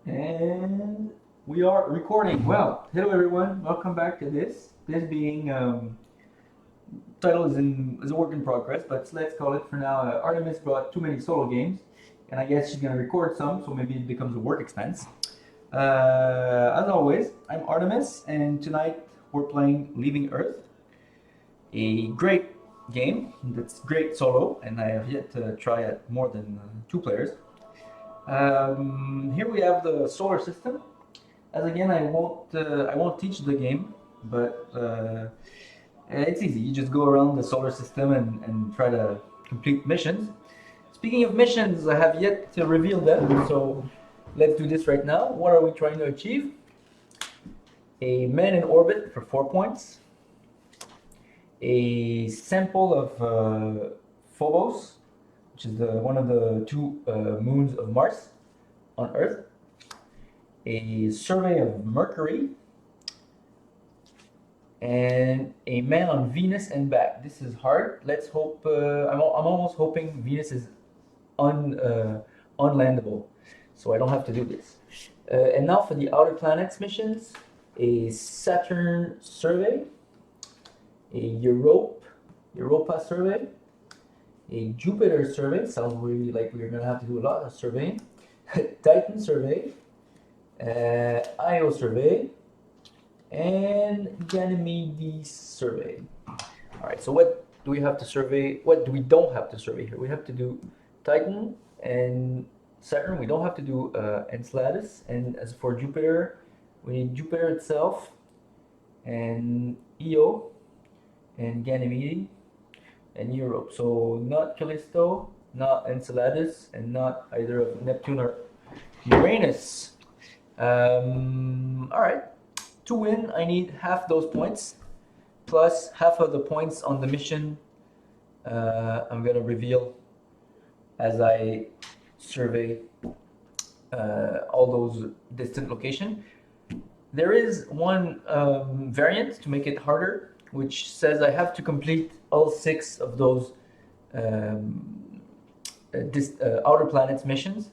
And we are recording. Well, hello everyone. Welcome back to this. This being title is a work in progress, but let's call it for now. Artemis brought too many solo games, and I guess she's gonna record some, so maybe it becomes a work expense. As always, I'm Artemis, and tonight we're playing Leaving Earth, a great game that's great solo, and I have yet to try it more than two players. Here we have the solar system. As again, I won't teach the game, but it's easy. You just go around the solar system and try to complete missions. Speaking of missions, I have yet to reveal them, so let's do this right now. What are we trying to achieve? A man in orbit for 4 points. A sample of Phobos, which is one of the two moons of Mars on Earth. A survey of Mercury, and a man on Venus and back. This is hard. Let's hope. I'm almost hoping Venus is unlandable, so I don't have to do this. And now for the outer planets missions: a Saturn survey, a Europa survey, a Jupiter survey. Sounds really like we're gonna have to do a lot of surveying. Titan survey, Io survey, and Ganymedes survey. All right, so what do we have to survey? What do we don't have to survey here? We have to do Titan and Saturn. We don't have to do Enceladus. And as for Jupiter, we need Jupiter itself and Io and Ganymede and Europe. So not Callisto, not Enceladus, and not either of Neptune or Uranus. All right. To win, I need half those points, plus half of the points on the mission I'm going to reveal as I survey all those distant locations. There is one variant to make it harder, which says I have to complete all 6 of those outer planets missions.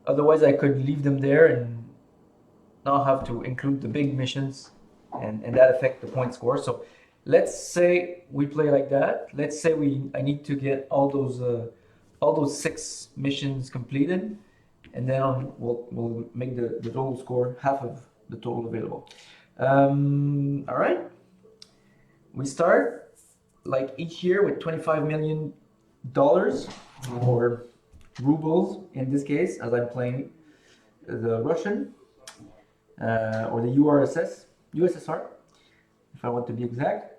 Otherwise, I could leave them there and not have to include the big missions and that affect the point score. So let's say we play like that. Let's say I need to get all those 6 missions completed, and then we'll make the total score half of the total available. All right, we start like each year with $25 million or rubles in this case, as I'm playing the Russian. Or the USSR, if I want to be exact.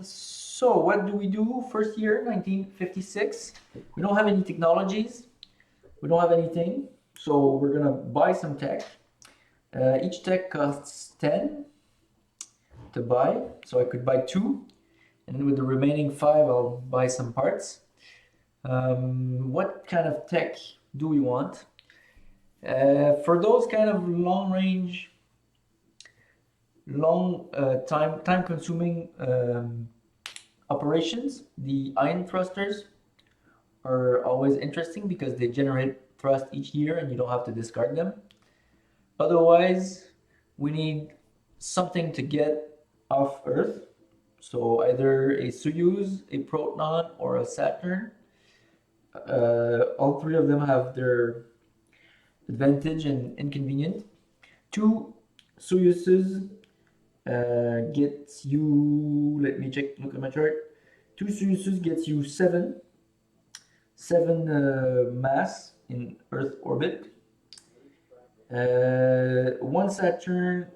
So what do we do? First year, 1956. We don't have any technologies. We don't have anything. So we're gonna buy some tech. Each tech costs 10 to buy. So I could buy 2. And with the remaining 5, I'll buy some parts. What kind of tech do we want? For those kind of long range, time consuming operations, the ion thrusters are always interesting because they generate thrust each year and you don't have to discard them. Otherwise, we need something to get off Earth. So either a Soyuz, a Proton, or a Saturn. All 3 of them have their advantage and inconvenient. 2 Soyuzes gets you, let me look at my chart. 2 Soyuzes gets you 7 mass in Earth orbit. One Saturn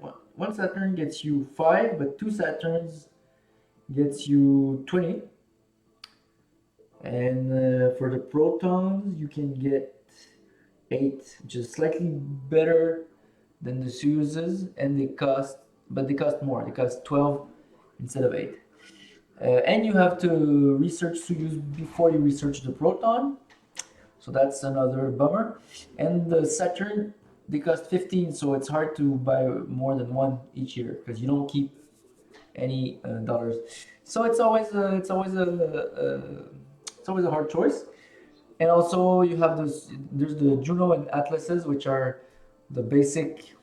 gets you 5, but 2 Saturns gets you 20. And for the protons, you can get 8, which is slightly better than the Soyuzes, and they cost more. They cost 12 instead of 8. And you have to research Soyuz before you research the Proton, so that's another bummer. And the Saturn, they cost 15, so it's hard to buy more than one each year because you don't keep any dollars. So it's always a hard choice. And also you have this, there's the Juno and Atlases, which are the basic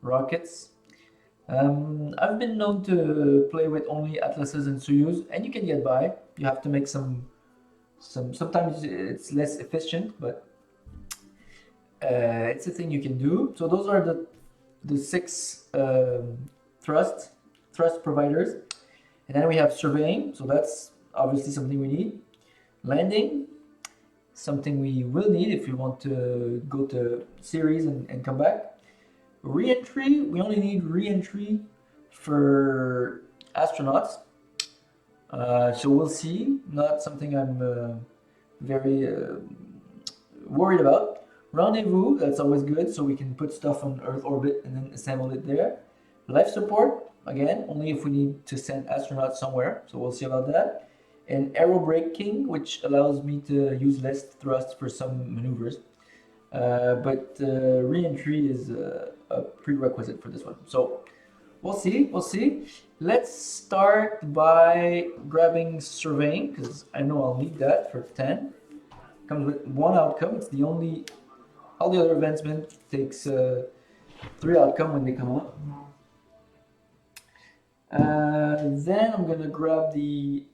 rockets. I've been known to play with only Atlases and Soyuz, and you can get by. You have to make sometimes it's less efficient, but it's a thing you can do. So those are the six thrust providers. And then we have surveying, so that's obviously something we need. Landing, something we will need if we want to go to series and come back. Re-entry, we only need re-entry for astronauts. So we'll see, not something I'm very worried about. Rendezvous, that's always good, so we can put stuff on Earth orbit and then assemble it there. Life support, again, only if we need to send astronauts somewhere, so we'll see about that. And aerobraking, which allows me to use less thrust for some maneuvers. But re-entry is a prerequisite for this one. So we'll see. Let's start by grabbing surveying, because I know I'll need that for 10. Comes with one outcome. It's the only, all the other advancement takes 3 outcome when they come up. Then I'm gonna grab the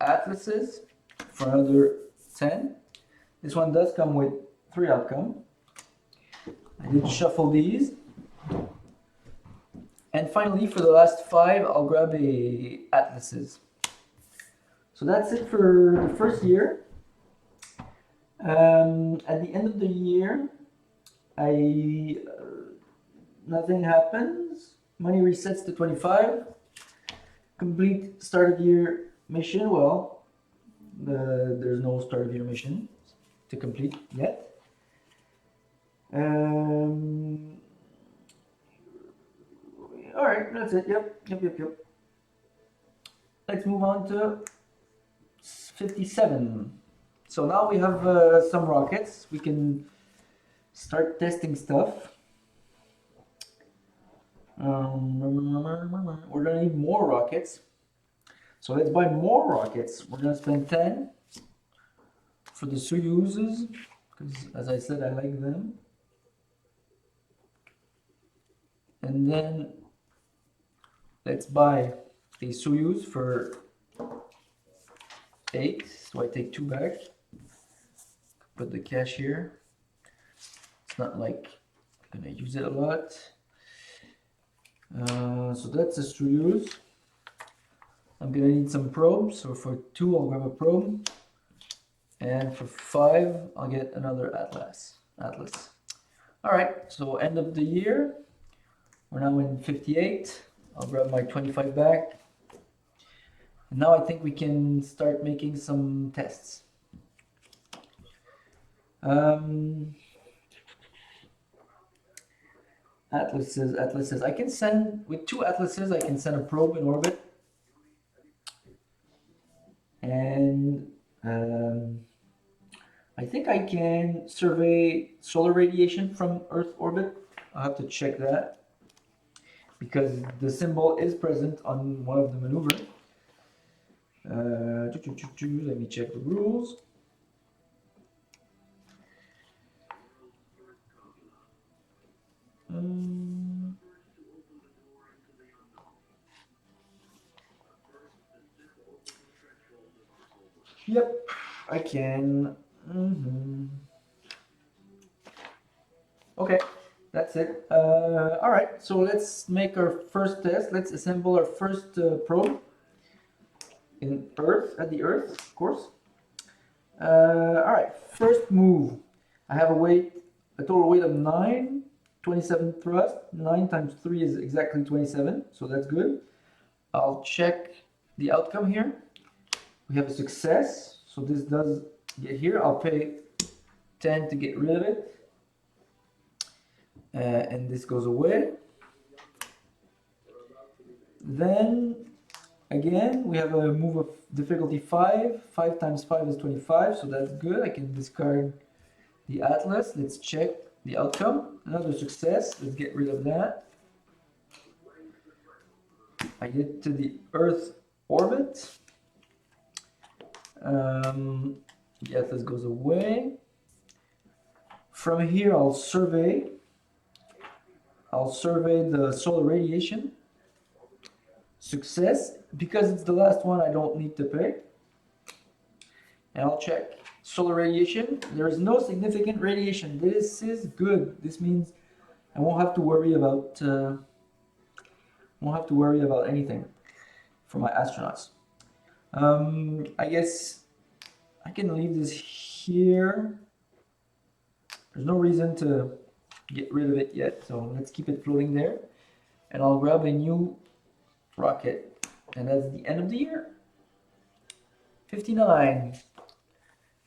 atlases for another 10. This one does come with 3 outcome. I did shuffle these. And finally, for the last 5, I'll grab a atlases. So that's it for the first year. At the end of the year, nothing happens. Money resets to 25. Complete start of year mission. Well, there's no start of year mission to complete yet. All right, that's it. Yep. Let's move on to 57. So now we have some rockets. We can start testing stuff. We're gonna need more rockets. So let's buy more rockets. We're gonna spend 10 for the Soyuzes, because as I said, I like them. And then let's buy a Soyuz for 8. So I take 2 back. Put the cash here. It's not like I'm gonna use it a lot. So that's a Soyuz. I'm gonna need some probes. So for 2, I'll grab a probe. And for 5, I'll get another Atlas. All right, so end of the year. We're now in 58. I'll grab my 25 back. And now I think we can start making some tests. Atlases. I can send, with 2 atlases, I can send a probe in orbit. And I think I can survey solar radiation from Earth orbit. I'll have to check that, because the symbol is present on one of the maneuvers. Let me check the rules. Yep, I can. Okay, that's it. All right, so let's make our first test. Let's assemble our first probe in Earth, at the Earth, of course. All right, first move. I have a total weight of 9, 27 thrust. 9 times 3 is exactly 27, so that's good. I'll check the outcome here. We have a success, so this does get here. I'll pay 10 to get rid of it. And this goes away. Then, again, we have a move of difficulty 5. 5 times 5 is 25, so that's good. I can discard the Atlas. Let's check the outcome. Another success. Let's get rid of that. I get to the Earth orbit. The atlas goes away. From here, I'll survey the solar radiation. Success. Because it's the last one, I don't need to pay. And I'll check. Solar radiation. There is no significant radiation. This is good. This means I won't have to worry about anything for my astronauts. I guess I can leave this here. There's no reason to get rid of it yet, so let's keep it floating there. And I'll grab a new rocket. And that's the end of the year. 59.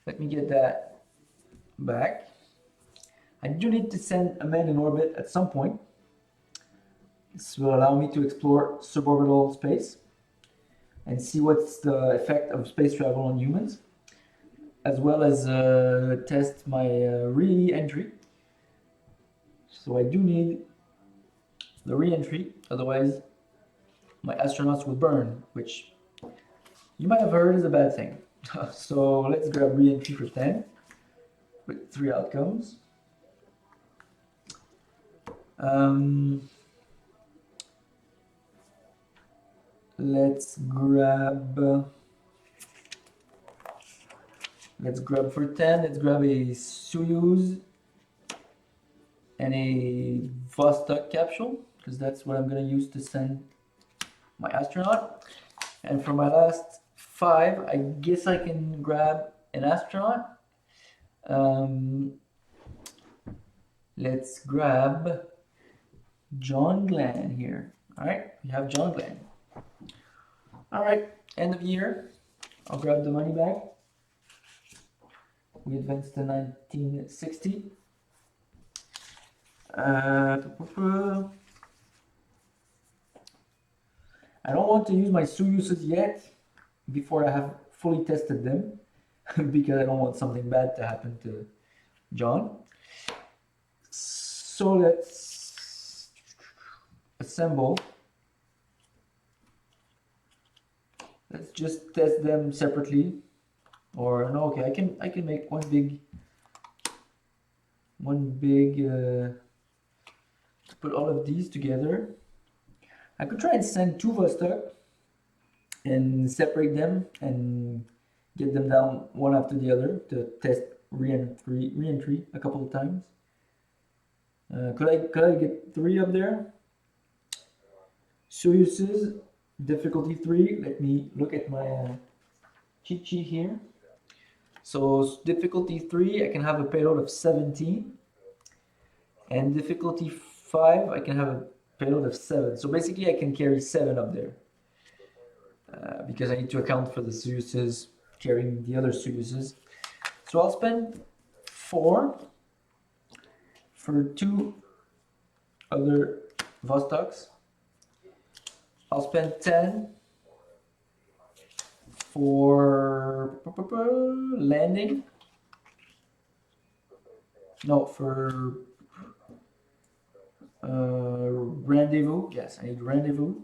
Let me get that back. I do need to send a man in orbit at some point. This will allow me to explore suborbital space and see what's the effect of space travel on humans, as well as test my re-entry. So I do need the re-entry, otherwise my astronauts will burn, which you might have heard is a bad thing. So let's grab re-entry for 10 with 3 outcomes. Let's grab for 10, let's grab a Soyuz and a Vostok capsule, because that's what I'm going to use to send my astronaut. And for my last 5, I guess I can grab an astronaut. Let's grab John Glenn here. Alright, we have John Glenn. Alright, end of year. I'll grab the money back. We advance to 1960. I don't want to use my Soyuzes yet before I have fully tested them because I don't want something bad to happen to John. So let's assemble. Let's just test them separately. Or no, okay, I can make one big put all of these together. I could try and send 2 Vostok and separate them and get them down one after the other to test re-entry a couple of times. Could I get 3 up there? Soyuzes, difficulty 3. Let me look at my cheat sheet here. So difficulty 3, I can have a payload of 17, and difficulty 5, I can have a payload of 7. So basically I can carry 7 up there because I need to account for the Soyuzes carrying the other Soyuzes. So I'll spend 4 for 2 other Vostoks. I'll spend 10 for landing. No, for rendezvous. Yes, I need rendezvous.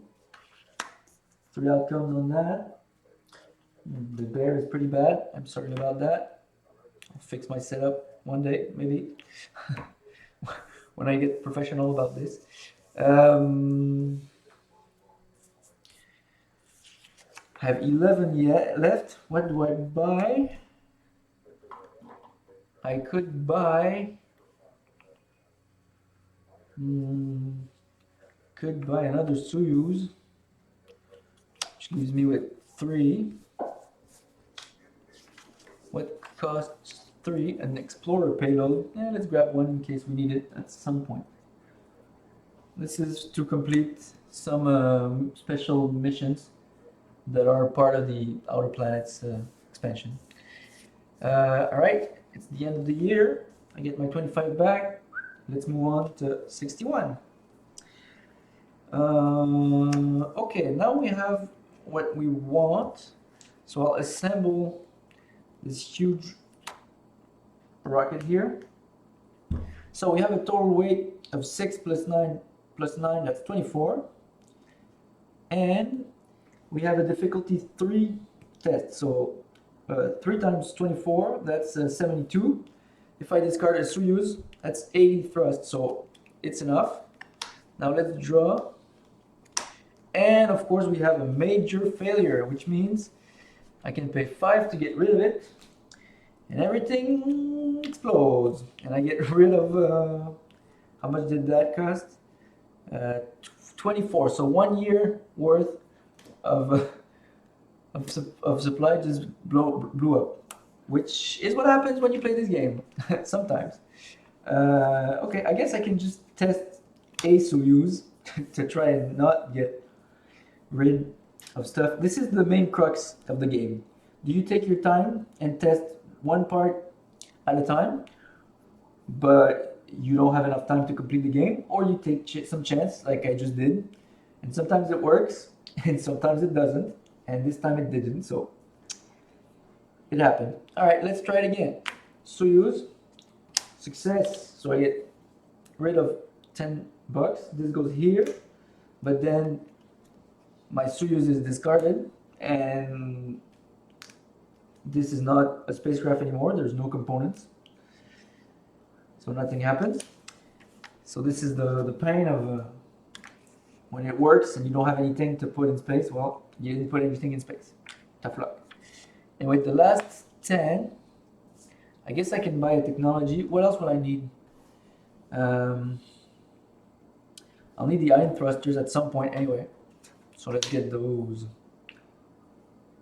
3 outcomes on that. The bear is pretty bad. I'm sorry about that. I'll fix my setup one day, maybe, when I get professional about this. I have 11 yet left. What do I buy? I could buy another Soyuz, which leaves me with 3. What costs 3? An Explorer payload. Let's grab one in case we need it at some point. This is to complete some special missions that are part of the Outer Planets expansion. Alright, it's the end of the year. I get my 25 back. Let's move on to 61. Okay, now we have what we want. So I'll assemble this huge rocket here. So we have a total weight of 6 plus 9 plus 9, that's 24. And we have a difficulty 3 test. So 3 times 24, that's 72. If I discard a Soyuz, that's 80 thrust, so it's enough. Now let's draw. And of course we have a major failure, which means I can pay 5 to get rid of it, and everything explodes. And I get rid of, how much did that cost? 24, so 1 year worth of, of supply just blew up, which is what happens when you play this game, sometimes. Okay, I guess I can just test a Soyuz to try and not get rid of stuff. This is the main crux of the game. Do you take your time and test one part at a time, but you don't have enough time to complete the game, or you take some chance like I just did, and sometimes it works and sometimes it doesn't, and this time it didn't, so it happened. All right, let's try it again. Soyuz, success, so I get rid of 10 bucks. This goes here, but then my Soyuz is discarded, and this is not a spacecraft anymore. There's no components, so nothing happens. So this is the pain of when it works and you don't have anything to put in space. Well, you didn't put anything in space. Tough luck. And with the last 10, I guess I can buy a technology. What else would I need? I'll need the ion thrusters at some point anyway. So let's get those.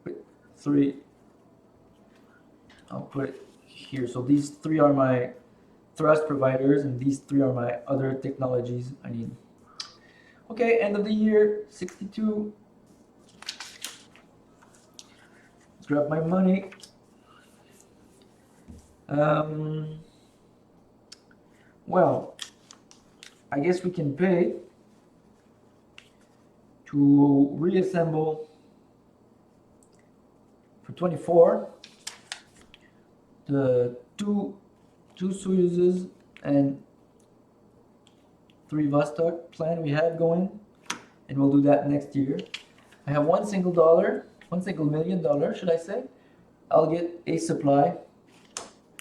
Wait, 3. I'll put it here. So these 3 are my thrust providers, and these 3 are my other technologies I need. Okay, end of the year, 62. Let's grab my money. Well, I guess we can pay to reassemble for 24 the two Soyuzes and 3 Vostok plan we had going, and we'll do that next year. I have $1 single $1 million, should I say. I'll get a supply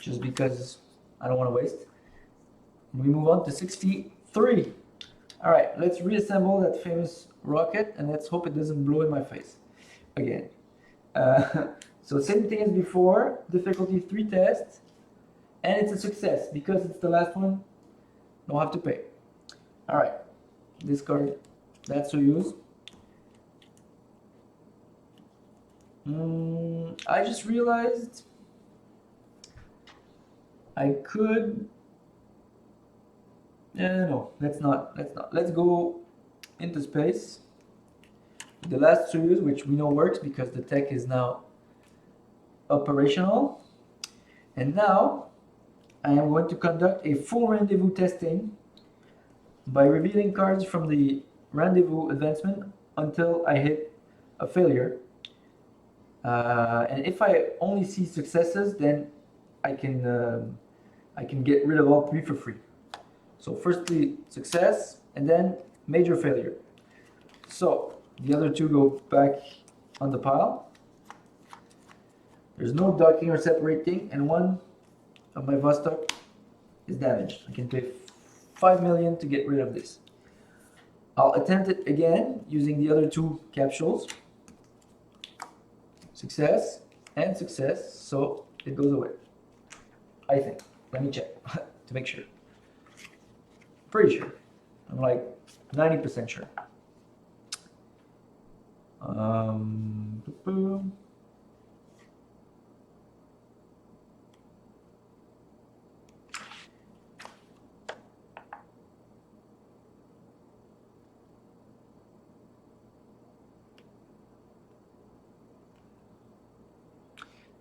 just because I don't want to waste. We move on to 63. All right, let's reassemble that famous rocket, and let's hope it doesn't blow in my face again. So same thing as before, difficulty 3 test, and it's a success because it's the last one. Don't have to pay. All right, discard that Soyuz. I just realized I could. No, let's not. Let's go into space. The last Soyuz, which we know works because the tech is now operational. And now I am going to conduct a full rendezvous testing by revealing cards from the rendezvous advancement until I hit a failure. And if I only see successes, then I can get rid of all 3 for free. So firstly success, and then major failure. So the other 2 go back on the pile. There's no docking or separating, and 1 of my Vostok is damaged. I can pay 5 million to get rid of this. I'll attempt it again using the other 2 capsules. Success and success, so it goes away. I think. Let me check to make sure. Pretty sure. I'm like 90% sure.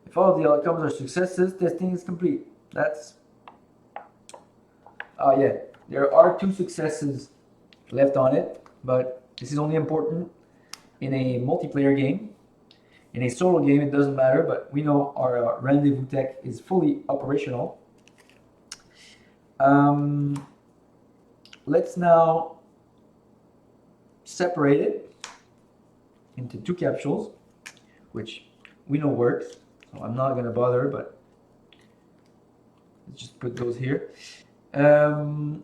If all of the outcomes are successes, testing is complete. That's... yeah, there are 2 successes left on it, but this is only important in a multiplayer game. In a solo game, it doesn't matter, but we know our rendezvous tech is fully operational. Let's now separate it into 2 capsules, which we know works. So So I'm not gonna bother, but let's just put those here. So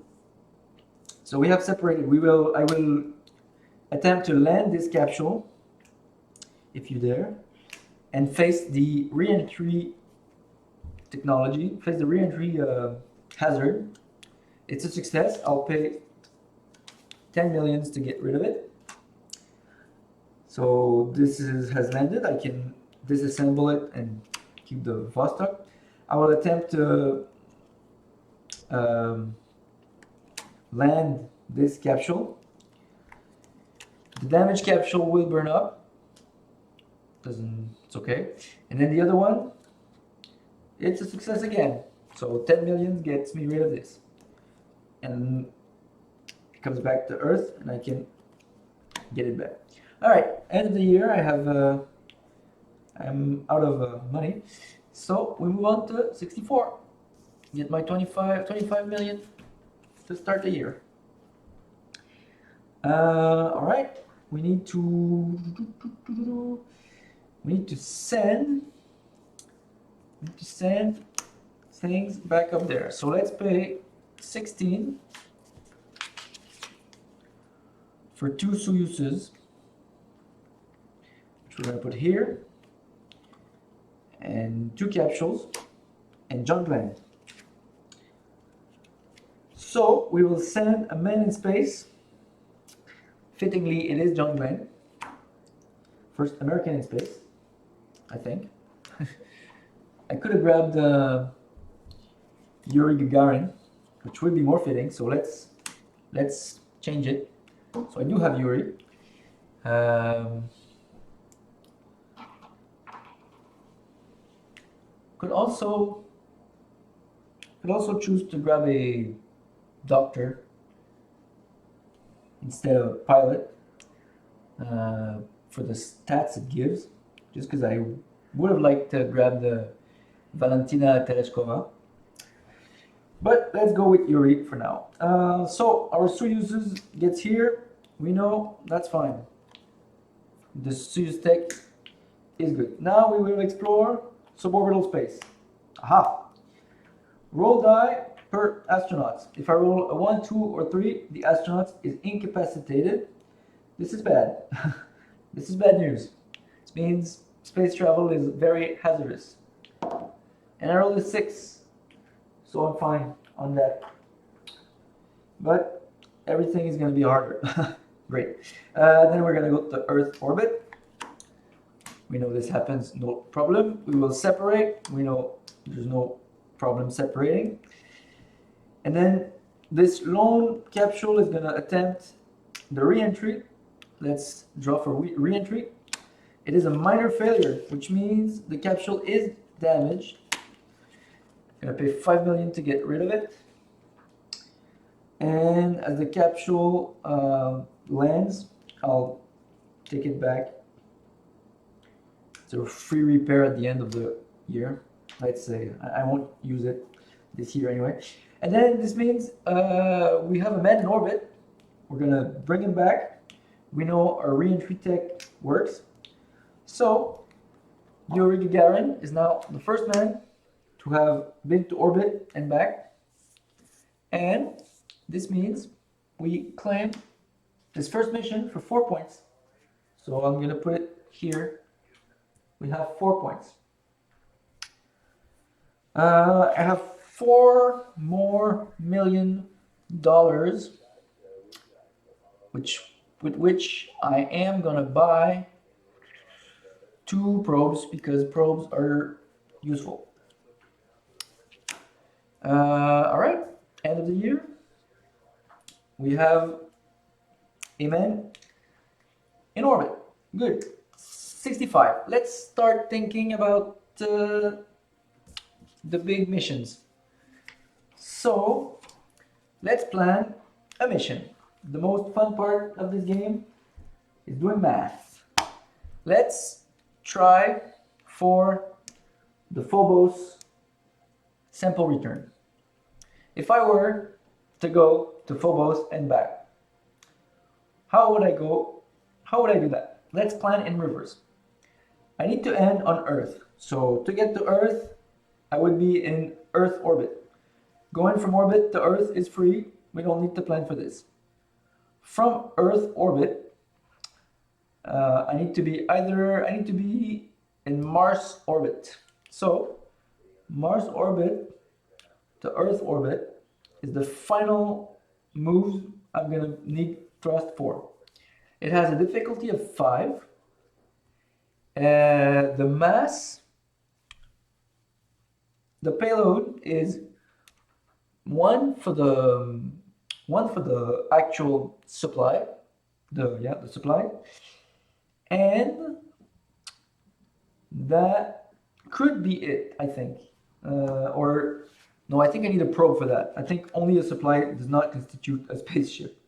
we have separated. I will attempt to land this capsule, if you dare, and face the re-entry technology, face the re-entry hazard. It's a success. I'll pay 10 millions to get rid of it. So has landed. I can disassemble it and keep the Vostok. I will attempt to land this capsule. The damaged capsule will burn up. It's okay. And then the other one, it's a success again. So 10 million gets me rid of this. And it comes back to Earth and I can get it back. All right, end of the year, I'm out of money. So we move on to 64. Get my 25 million to start the year. All right, we need to send things back up there. So let's pay 16 for 2 Soyuzes, which we're gonna put here, and 2 capsules and John Glenn. So we will send a man in space. Fittingly, it is John Glenn, first American in space, I think. I could have grabbed Yuri Gagarin, which would be more fitting. So let's change it. So I do have Yuri. Could also choose to grab a doctor instead of a pilot for the stats it gives, just because I would have liked to grab the Valentina Tereshkova. But let's go with Yuri for now. So our Soyuz gets here. We know that's fine. The Soyuz tech is good. Now we will explore suborbital space. Aha! Roll die per astronaut. If I roll a 1, 2, or 3, the astronaut is incapacitated. This is bad. This is bad news. This means space travel is very hazardous. And I rolled a 6. So I'm fine on that. But everything is going to be harder. Great. Then we're going to go to Earth orbit. We know this happens, no problem. We will separate. We know there's no problem separating. And then this lone capsule is going to attempt the re-entry. Let's draw for re-entry. It is a minor failure, which means the capsule is damaged. I'm going to pay 5 million to get rid of it. And as the capsule lands, I'll take it back. It's a free repair at the end of the year. Let's say I won't use it this year anyway. And then this means we have a man in orbit. We're gonna bring him back. We know our re-entry tech works. So Yuri Gagarin is now the first man to have been to orbit and back. And this means we claim this first mission for 4 points. So I'm gonna put it here. We have 4 points. I have $4 more million, with which I am gonna buy 2 probes because probes are useful. All right, end of the year. We have a man in orbit. Good. 65. Let's start thinking about the big missions. So let's plan a mission. The most fun part of this game is doing math. Let's try for the Phobos sample return. If I were to go to Phobos and back, how would I go? How would I do that? Let's plan in reverse. I need to end on Earth. So to get to Earth, I would be in Earth orbit. Going from orbit to Earth is free. We don't need to plan for this. From Earth orbit, I need to be in Mars orbit. So Mars orbit to Earth orbit is the final move I'm gonna need thrust for. It has a difficulty of 5. The mass, the payload is one for the actual supply, the supply, and that could be it, I think. Or no, I think I need a probe for that. I think only a supply does not constitute a spaceship.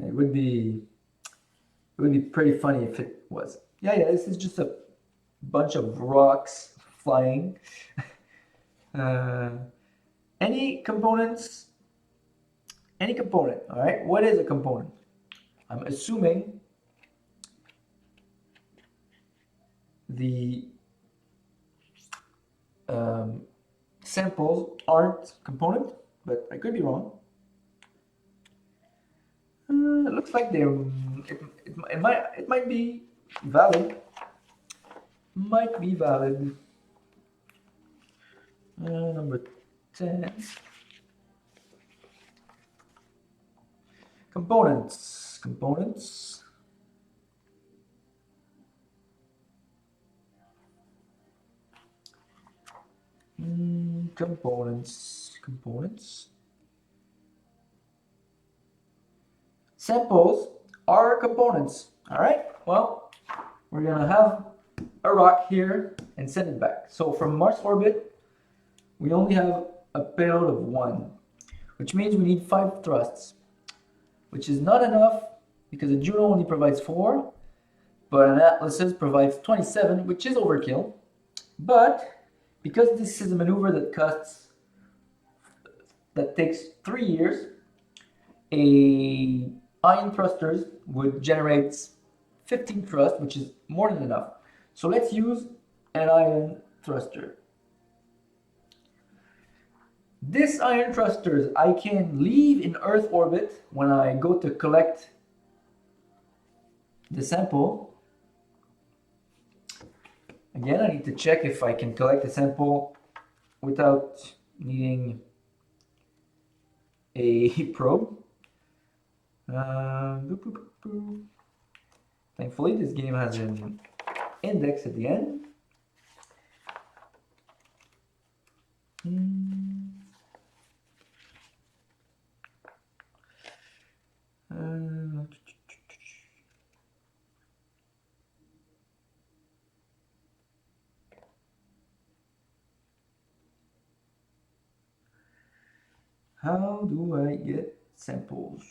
It would be pretty funny if it was. Yeah, this is just a bunch of rocks flying. Any components? Any component, all right? What is a component? I'm assuming the samples aren't component, but I could be wrong. It looks like it might be valid. Might be valid. Number 10. Components. Components. Samples are components. All right. Well, we're gonna have a rock here and send it back. So from Mars orbit, we only have a payload of 1, which means we need 5 thrusts, which is not enough because a Juno only provides 4, but an Atlases provides 27, which is overkill. But because this is a maneuver that takes 3 years, a ion thrusters would generate 15 thrust, which is more than enough. So let's use an ion thruster. This ion thrusters I can leave in Earth orbit when I go to collect the sample. Again, I need to check if I can collect the sample without needing a probe. Thankfully, this game has an index at the end. How do I get samples?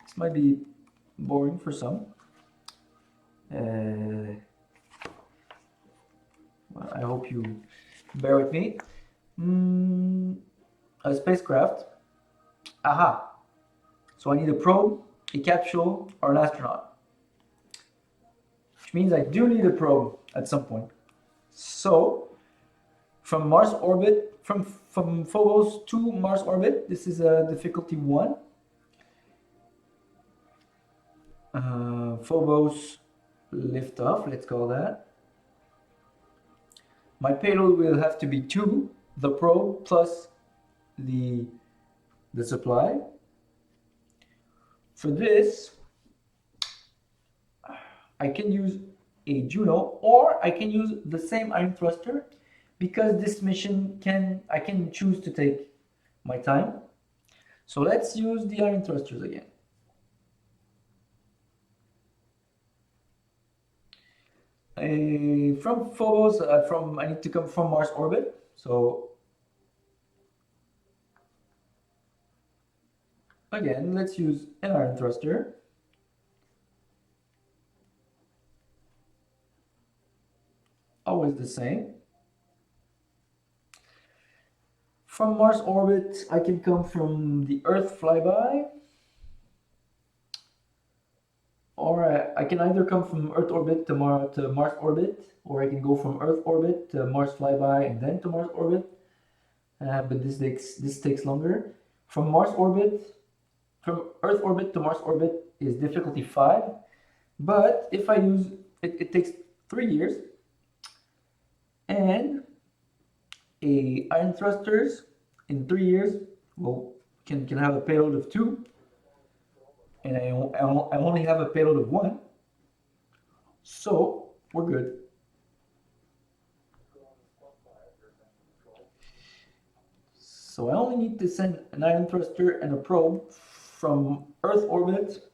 This might be boring for some. Well, I hope you bear with me. A spacecraft. Aha! So I need a probe, a capsule, or an astronaut. Which means I do need a probe at some point. So, from Mars orbit, from Phobos to Mars orbit, this is a difficulty 1. Phobos liftoff, let's call that. My payload will have to be 2, the probe plus the supply. For this, I can use a Juno, or I can use the same ion thruster, because this mission I can choose to take my time. So let's use the ion thrusters again. From Phobos, I need to come from Mars orbit. So again, let's use an ion thruster. Always the same. From Mars orbit, I can come from the Earth flyby. more. I can either come from Earth orbit to Mars orbit, or I can go from Earth orbit to Mars flyby and then to Mars orbit. But this takes longer. From Earth orbit to Mars orbit is difficulty 5. But if I use it takes 3 years, and iron thrusters in 3 years can have a payload of 2, and I only have a payload of 1, so we're good. So I only need to send an iron thruster and a probe from Earth orbit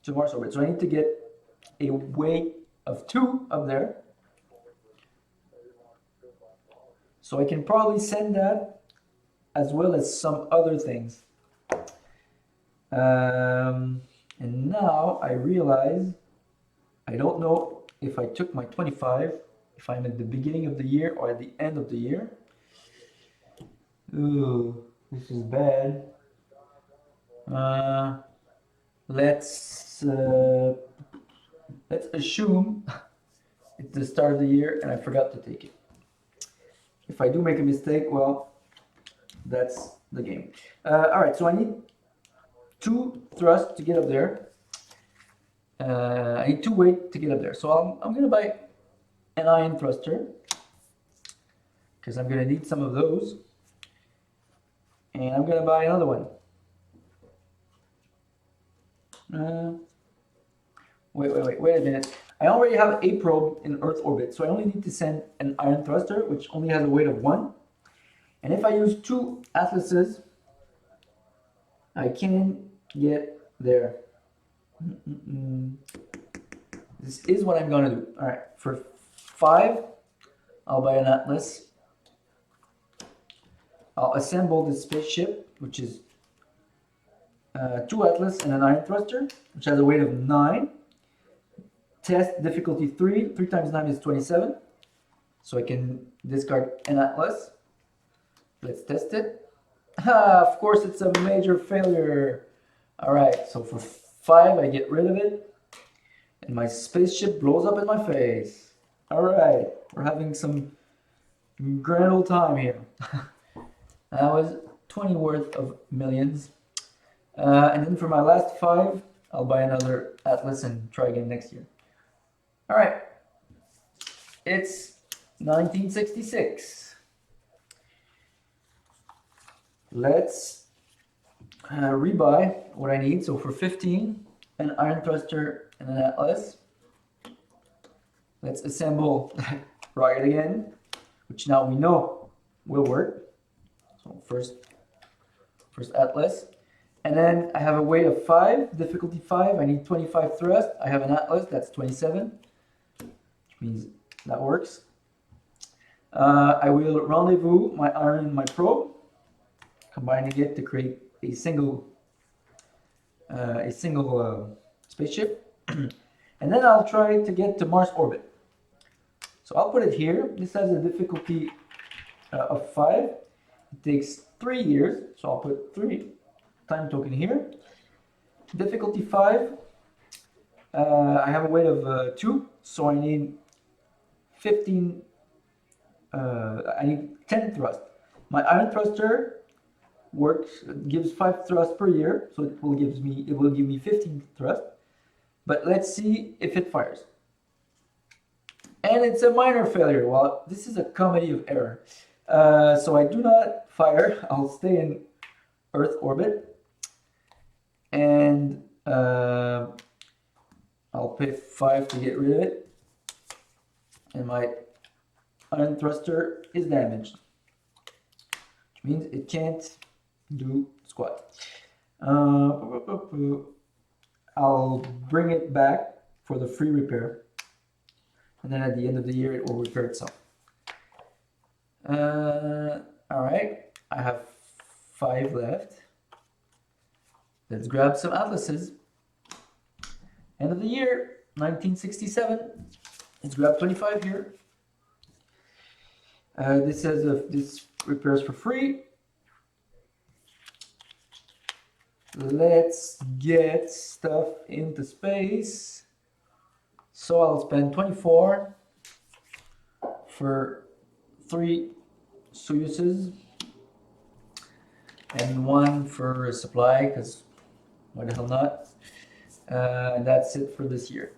to Mars orbit. So I need to get a weight of 2 up there. So I can probably send that as well as some other things. And now I realize I don't know if I took my 25, if I'm at the beginning of the year or at the end of the year. Ooh, this is bad. Let's assume it's the start of the year and I forgot to take it. If I do make a mistake, well, that's the game. All right, so I need 2 thrusts to get up there. I need 2 weight to get up there. So I'm gonna buy an iron thruster because I'm gonna need some of those. And I'm gonna buy another one. Wait a minute. I already have a probe in Earth orbit, so I only need to send an iron thruster, which only has a weight of 1. And if I use 2 atlases, I can get there. This is what I'm gonna do. All right, for 5, I'll buy an atlas. I'll assemble this spaceship, which is 2 atlas and an iron thruster, which has a weight of 9. Test difficulty 3. 3 times 9 is 27. So I can discard an atlas. Let's test it. Of course, it's a major failure. All right, so for 5, I get rid of it, and my spaceship blows up in my face. All right, we're having some grand old time here. That was 20 worth of millions. And then for my last 5, I'll buy another atlas and try again next year. All right, it's 1966. Let's rebuy what I need. So for 15, an iron thruster and an atlas. Let's assemble rocket again, which now we know will work. So first atlas. And then I have a weight of 5, difficulty 5. I need 25 thrust. I have an atlas, that's 27, which means that works. I will rendezvous my iron and my probe, combining it to create a single spaceship. And then I'll try to get to Mars orbit. So I'll put it here. This has a difficulty of 5. It takes 3 years, so I'll put 3 time token here. Difficulty 5. I have a weight of 2, so I need 15. I need 10 thrust. My iron thruster gives 5 thrust per year, so it will give me 15 thrust. But let's see if it fires. And it's a minor failure. Well, this is a comedy of error. So I do not fire. I'll stay in Earth orbit. And I'll pay 5 to get rid of it. And my iron thruster is damaged, which means it can't do squat. I'll bring it back for the free repair, and then at the end of the year it will repair itself. All right, I have 5 left. Let's grab some atlases. End of the year, 1967. Let's grab 25 here. This says this repairs for free. let's get stuff into space. So I'll spend 24 for 3 Soyuzes and 1 for a supply, because why the hell not? And that's it for this year.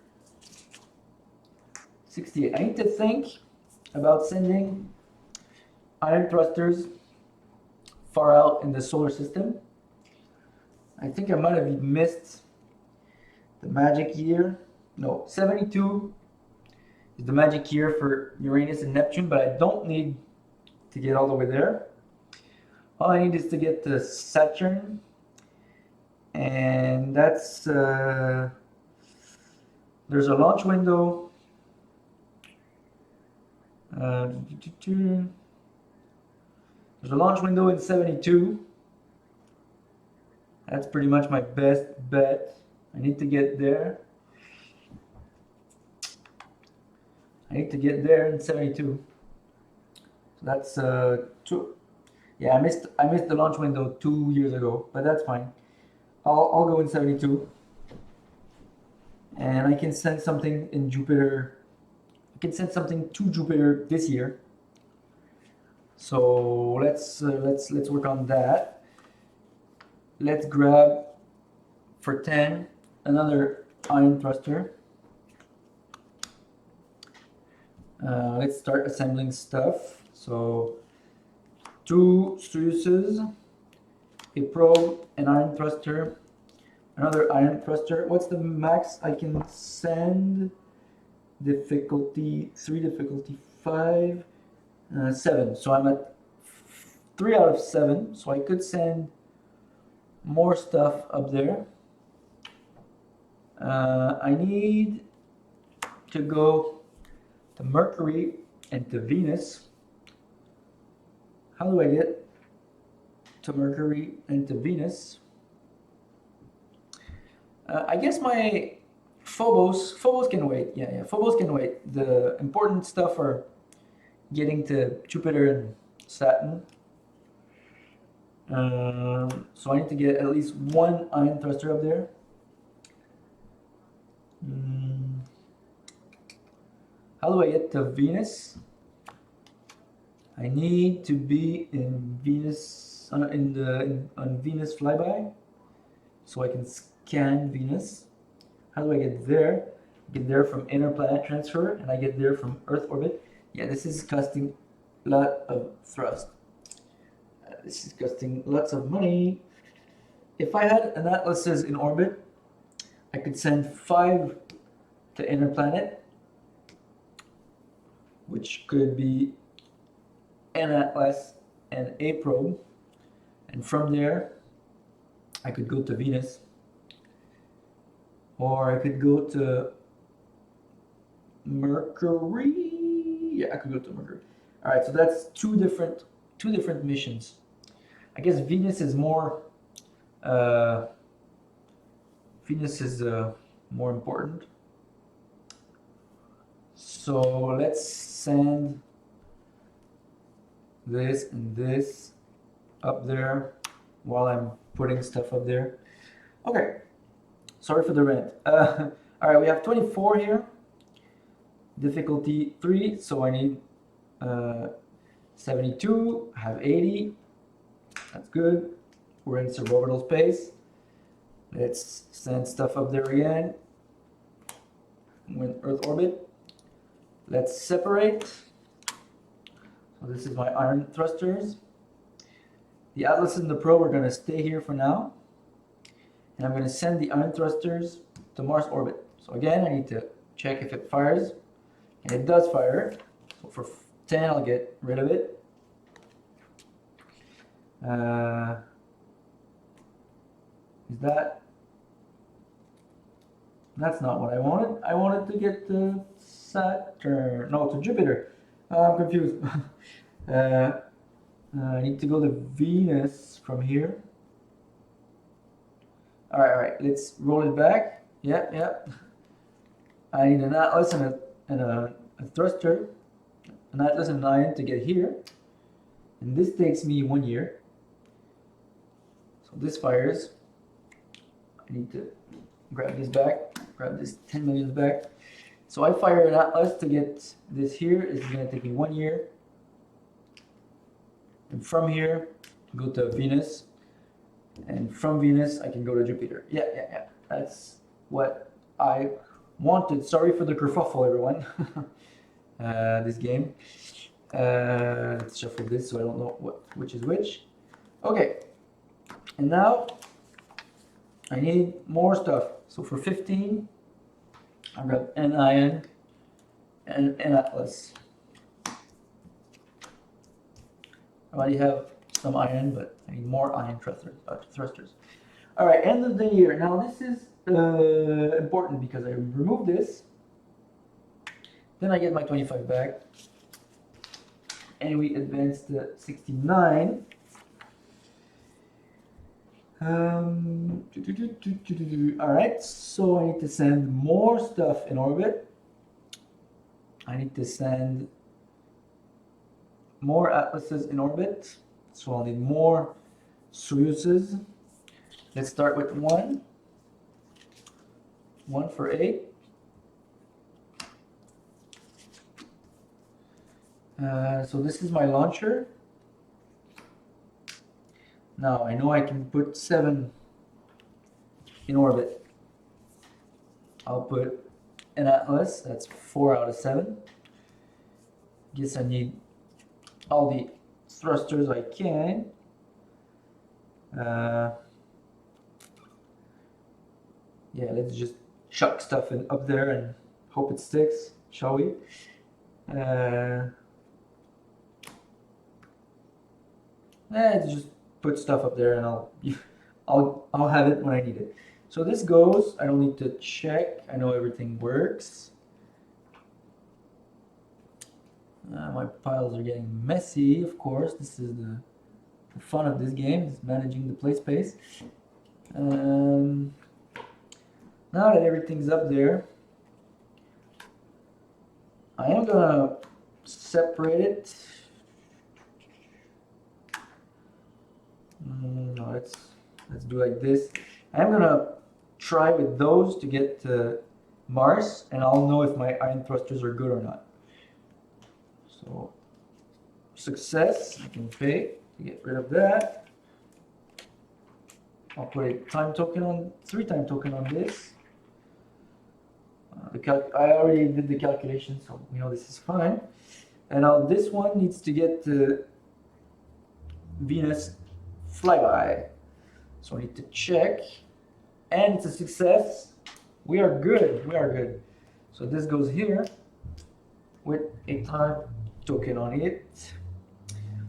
68. I need to think about sending iron thrusters far out in the solar system. I think I might have missed the magic year. No, 72 is the magic year for Uranus and Neptune, but I don't need to get all the way there. All I need is to get to Saturn, and that's there's a launch window. There's a launch window in 72. That's pretty much my best bet. I need to get there. I need to get there in 72. So that's 2. Yeah, I missed the launch window 2 years ago, but that's fine. I'll go in 72. And I can send something in Jupiter. I can send something to Jupiter this year. So let's work on that. Let's grab for 10 another ion thruster. Let's start assembling stuff. So 2 Soyuzes, a probe, an ion thruster, another ion thruster. What's the max I can send? Difficulty 3, difficulty 5, 7. So I'm at 3 out of 7. So I could send more stuff up there. I need to go to Mercury and to Venus. How do I get to Mercury and to Venus? I guess my Phobos can wait. Yeah, Phobos can wait. The important stuff are getting to Jupiter and Saturn. So I need to get at least 1 ion thruster up there. How do I get to Venus? I need to be in Venus on Venus flyby, so I can scan Venus. How do I get there? I get there from inner planet transfer, and I get there from Earth orbit. Yeah, this is costing a lot of thrust. This is costing lots of money. If I had an atlases in orbit, I could send 5 to inner planet, which could be an atlas and a probe, and from there I could go to Venus, or I could go to Mercury. Yeah, I could go to Mercury. All right, so that's two different missions. I guess Venus is more more important. So let's send this and this up there while I'm putting stuff up there. Okay, sorry for the rant. All right, we have 24 here. Difficulty 3, so I need 72. I have 80. That's good. We're in suborbital space. Let's send stuff up there again. We're in Earth orbit. Let's separate. So this is my iron thrusters. The Atlas and the Probe are going to stay here for now. And I'm going to send the iron thrusters to Mars orbit. So again, I need to check if it fires. And it does fire. So for 10, I'll get rid of it. Is that? That's not what I wanted. I wanted to get to Saturn. No, to Jupiter. I'm confused. I need to go to Venus from here. All right. Let's roll it back. Yeah. I need an Atlas and a thruster, an Atlas and an ion to get here. And this takes me 1 year. So this fires. I need to grab this back, grab this 10 million back. So I fire an Atlas to get this here. It's gonna take me 1 year. And from here, go to Venus. And from Venus, I can go to Jupiter. Yeah. That's what I wanted. Sorry for the kerfuffle, everyone. This game. Let's shuffle this so I don't know which is which. Okay. And now I need more stuff. So for 15, I've got an iron and an Atlas. I already have some iron, but I need more iron thrusters. All right, end of the year. Now this is important because I remove this. Then I get my 25 back. And we advance to 69. Alright, so I need to send more stuff in orbit. I need to send more Atlases in orbit. So I'll need more Soyuzes. Let's start with one. One for 8. So this is my launcher. Now I know I can put 7 in orbit. I'll put an Atlas, that's 4 out of 7. Guess I need all the thrusters I can. Yeah, let's just chuck stuff up there and hope it sticks, shall we? Let's just put stuff up there and I'll have it when I need it. So this goes, I don't need to check, I know everything works. My piles are getting messy, of course. This is the fun of this game, is managing the play space. Now that everything's up there, I am gonna separate it. No, let's do like this. I'm gonna try with those to get to Mars, and I'll know if my iron thrusters are good or not. So, success, I can pay to get rid of that. I'll put a time token on, 3-time token on this. I already did the calculation, so we know this is fine. And now this one needs to get to Venus flyby. So I need to check, and it's a success. We are good, we are good. So this goes here with a time token on it.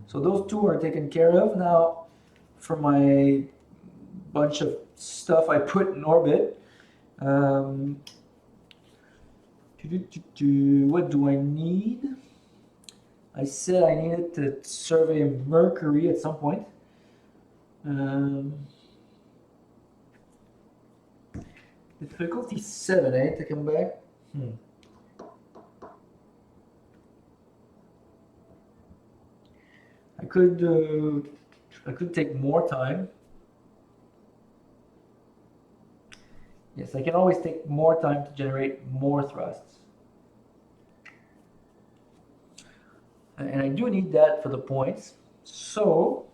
So those two are taken care of. Now for my bunch of stuff I put in orbit, what do I need? I said I needed to survey Mercury at some point. Difficulty 7, to come back. I could take more time. Yes, I can always take more time to generate more thrusts. And I do need that for the points. So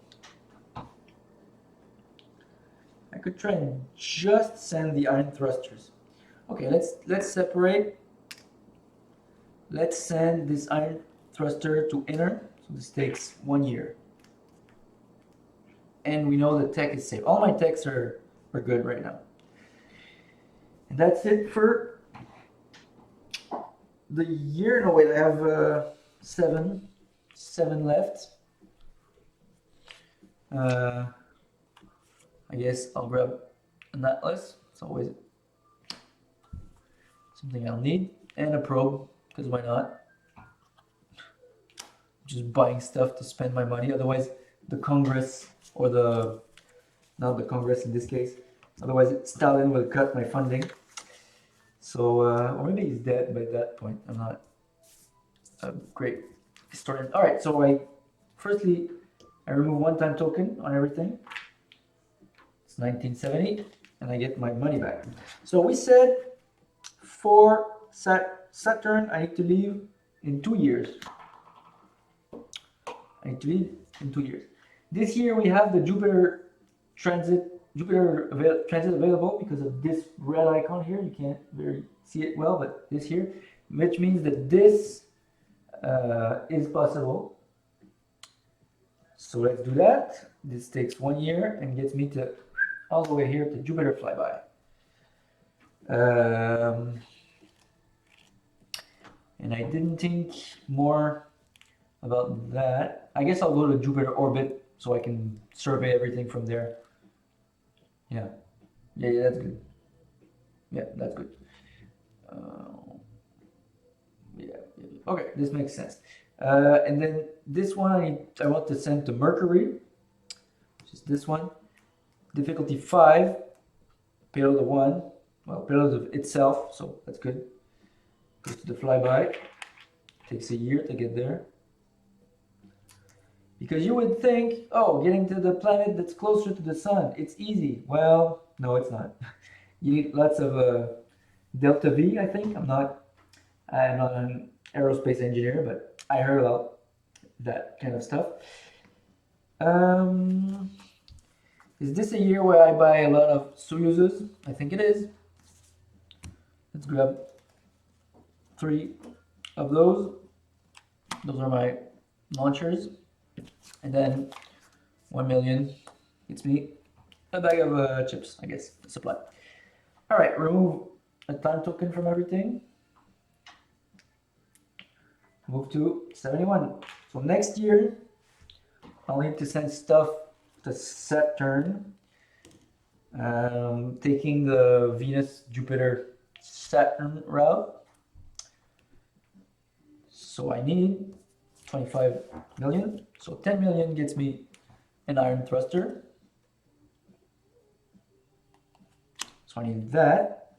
I could try and just send the iron thrusters. Okay, let's separate. Let's send this iron thruster to inner. So this takes 1 year. And we know the tech is safe. All my techs are good right now. And that's it for the year. No, wait, I have 7 left. I guess I'll grab an Atlas. It's always something I'll need. And a probe, because why not? Just buying stuff to spend my money. Otherwise, the Congress, or not the Congress in this case, otherwise Stalin will cut my funding. So, or maybe he's dead by that point. I'm not a great historian. All right, so firstly, I remove 1-time token on everything. It's 1970. and I get my money back. So we said for Saturn, I need to leave in 2 years. I need to leave in 2 years. This year we have the Jupiter transit available because of this red icon here. You can't very see it well, but this here, which means that this is possible. So let's do that. This takes 1 year and gets me to all the way here to Jupiter flyby. And I didn't think more about that. I guess I'll go to Jupiter orbit so I can survey everything from there. Yeah, that's good. Yeah, that's good. Okay, this makes sense. And then this one I want to send to Mercury, which is this one. Difficulty 5, payload of 1. Well, payload of itself, so that's good. Goes to the flyby. Takes a year to get there. Because you would think, oh, getting to the planet that's closer to the sun, it's easy. Well, no, it's not. You need lots of delta V, I think. I'm not an aerospace engineer, but I heard about that kind of stuff. Is this a year where I buy a lot of Soyuzes? I think it is. Let's grab 3 of those. Those are my launchers. And then 1 million gets me a bag of chips, I guess, supply. All right, remove a time token from everything. Move to 71. So next year, I'll need to send stuff to Saturn, taking the Venus, Jupiter, Saturn route. So I need 25 million. So 10 million gets me an iron thruster. So I need that.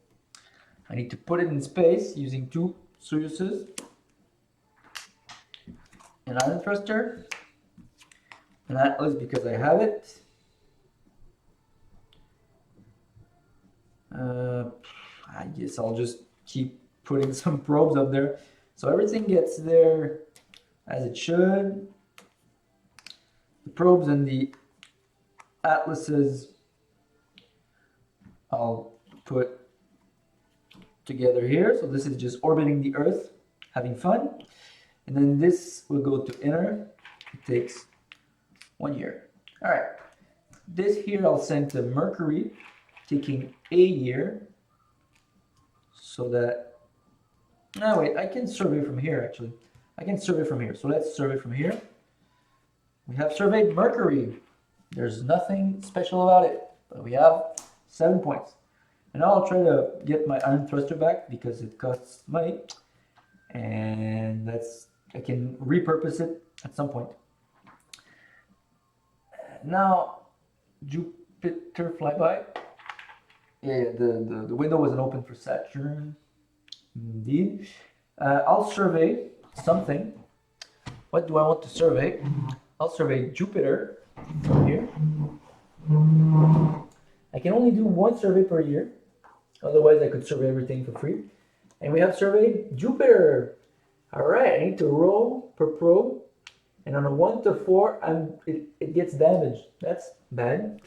I need to put it in space using 2 Soyuzes. An iron thruster. An Atlas because I have it. I guess I'll just keep putting some probes up there. So everything gets there as it should. The probes and the atlases I'll put together here. So this is just orbiting the Earth, having fun. And then this will go to inner. It takes 1 year. All right. This here I'll send to Mercury, taking a year. So that, no wait, I can survey from here actually. I can survey from here. So let's survey from here. We have surveyed Mercury. There's nothing special about it, but we have 7 points. And now I'll try to get my iron thruster back because it costs money. And I can repurpose it at some point. Now, Jupiter flyby. Yeah, the window wasn't open for Saturn. Indeed. I'll survey something. What do I want to survey? I'll survey Jupiter from here. I can only do 1 survey per year. Otherwise, I could survey everything for free. And we have surveyed Jupiter. All right, I need to roll per probe. And on a 1 to 4, it gets damaged. That's bad.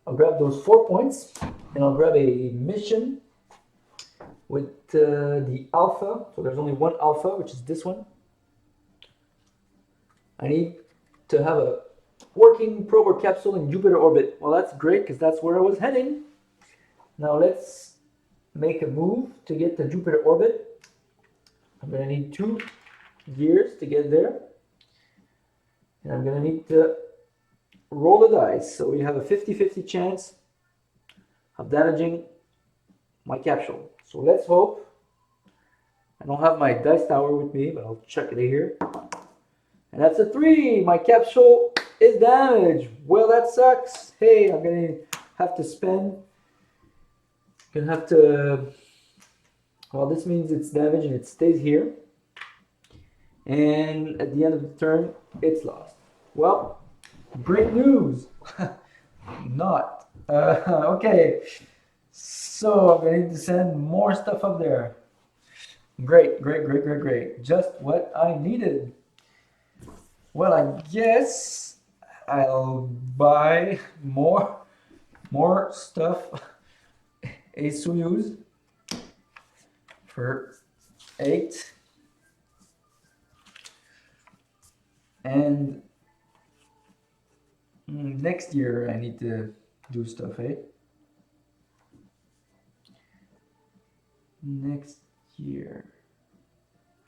I'll grab those 4 points. And I'll grab a mission with the alpha. So there's only 1 alpha, which is this one. I need to have a working probe or capsule in Jupiter orbit. Well, that's great because that's where I was heading. Now let's make a move to get to Jupiter orbit. I'm going to need 2 years to get there. And I'm going to need to roll the dice. So we have a 50-50 chance of damaging my capsule. So let's hope. I don't have my dice tower with me, but I'll check it here. And that's a 3. My capsule is damaged. Well, that sucks. Hey, I'm going to have to spend. Gonna have to. Well, this means it's damaged and it stays here. And at the end of the turn, it's lost. Well, great news. Not. Okay. So I'm going to need to send more stuff up there. Great, great, great, great, great. Just what I needed. Well, I guess I'll buy more stuff. A Soyuz for 8. And next year I need to do stuff, eh? Next year.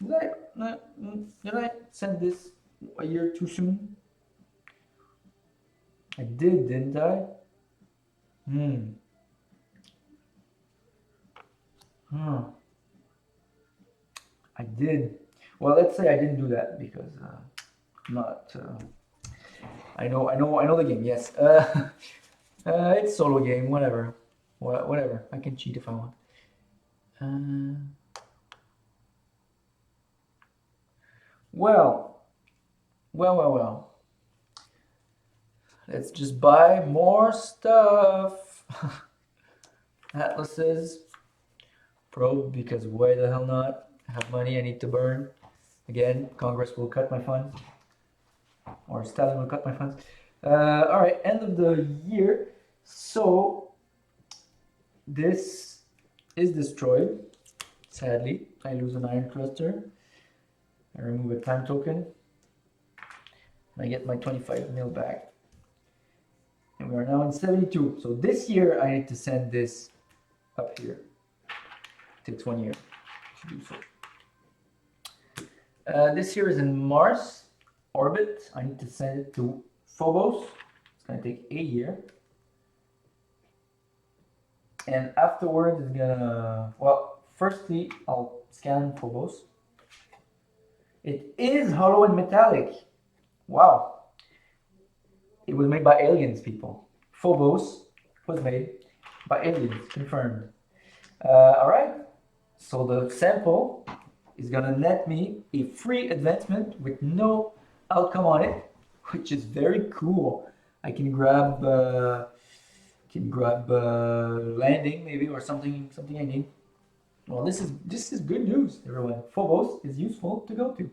Did I send this a year too soon? I did, didn't I? I did. Well, let's say I didn't do that because I'm not. I know the game. Yes. It's solo game. Whatever. Whatever. I can cheat if I want. Well. Let's just buy more stuff. Atlases. Probe, because why the hell not? I have money I need to burn. Again, Congress will cut my funds. Or Stalin will cut my funds. Alright, end of the year. So, this is destroyed. Sadly, I lose an iron cluster. I remove a time token. I get my 25 mil back. And we are now in 72. So this year I need to send this up here. It takes 1 year to do so. This here is in Mars orbit. I need to send it to Phobos. It's going to take a year. And afterwards it's gonna, well, firstly I'll scan Phobos. It is hollow and metallic. Wow. It was made by aliens, people. Phobos was made by aliens, confirmed. Alright, so the sample is gonna net me a free advancement with no outcome on it, which is very cool. I can grab landing maybe, or something I need. Well, this is good news, everyone. Phobos is useful to go to.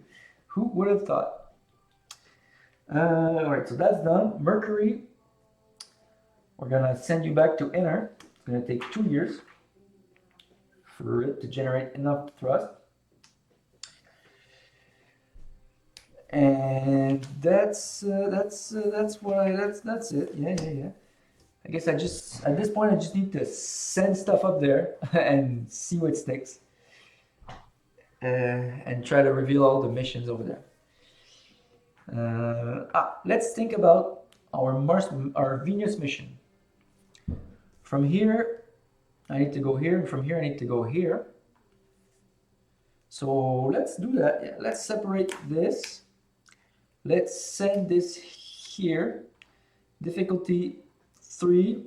Who would have thought? Alright, so that's done. Mercury, we're gonna send you back to inner. It's gonna take 2 years for it to generate enough thrust. And that's it. Yeah. I guess at this point I just need to send stuff up there and see what sticks. And try to reveal all the missions over there. Let's think about our Venus mission. From here, I need to go here, and from here I need to go here. So let's do that. Yeah, let's separate this. Let's send this here. Difficulty 3,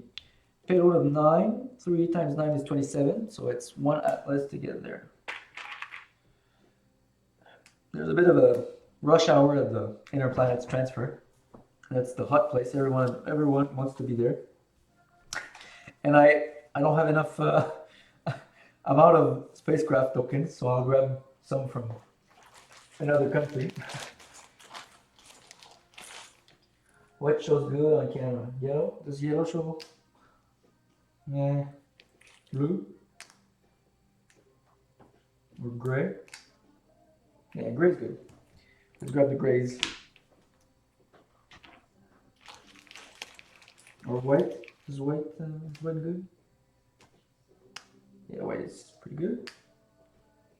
payload of 9. 3 times 9 is 27, so it's 1 atlas to get there. There's a bit of a rush hour at the inner planets transfer. That's the hot place. Everyone wants to be there. And I don't have enough. I'm out of spacecraft tokens, so I'll grab some from another country. What shows good on camera? Yellow? Does yellow show? Yeah. Blue? Or gray? Yeah, gray's good. Let's grab the grays. Or white? Is white good? Yeah, white is pretty good.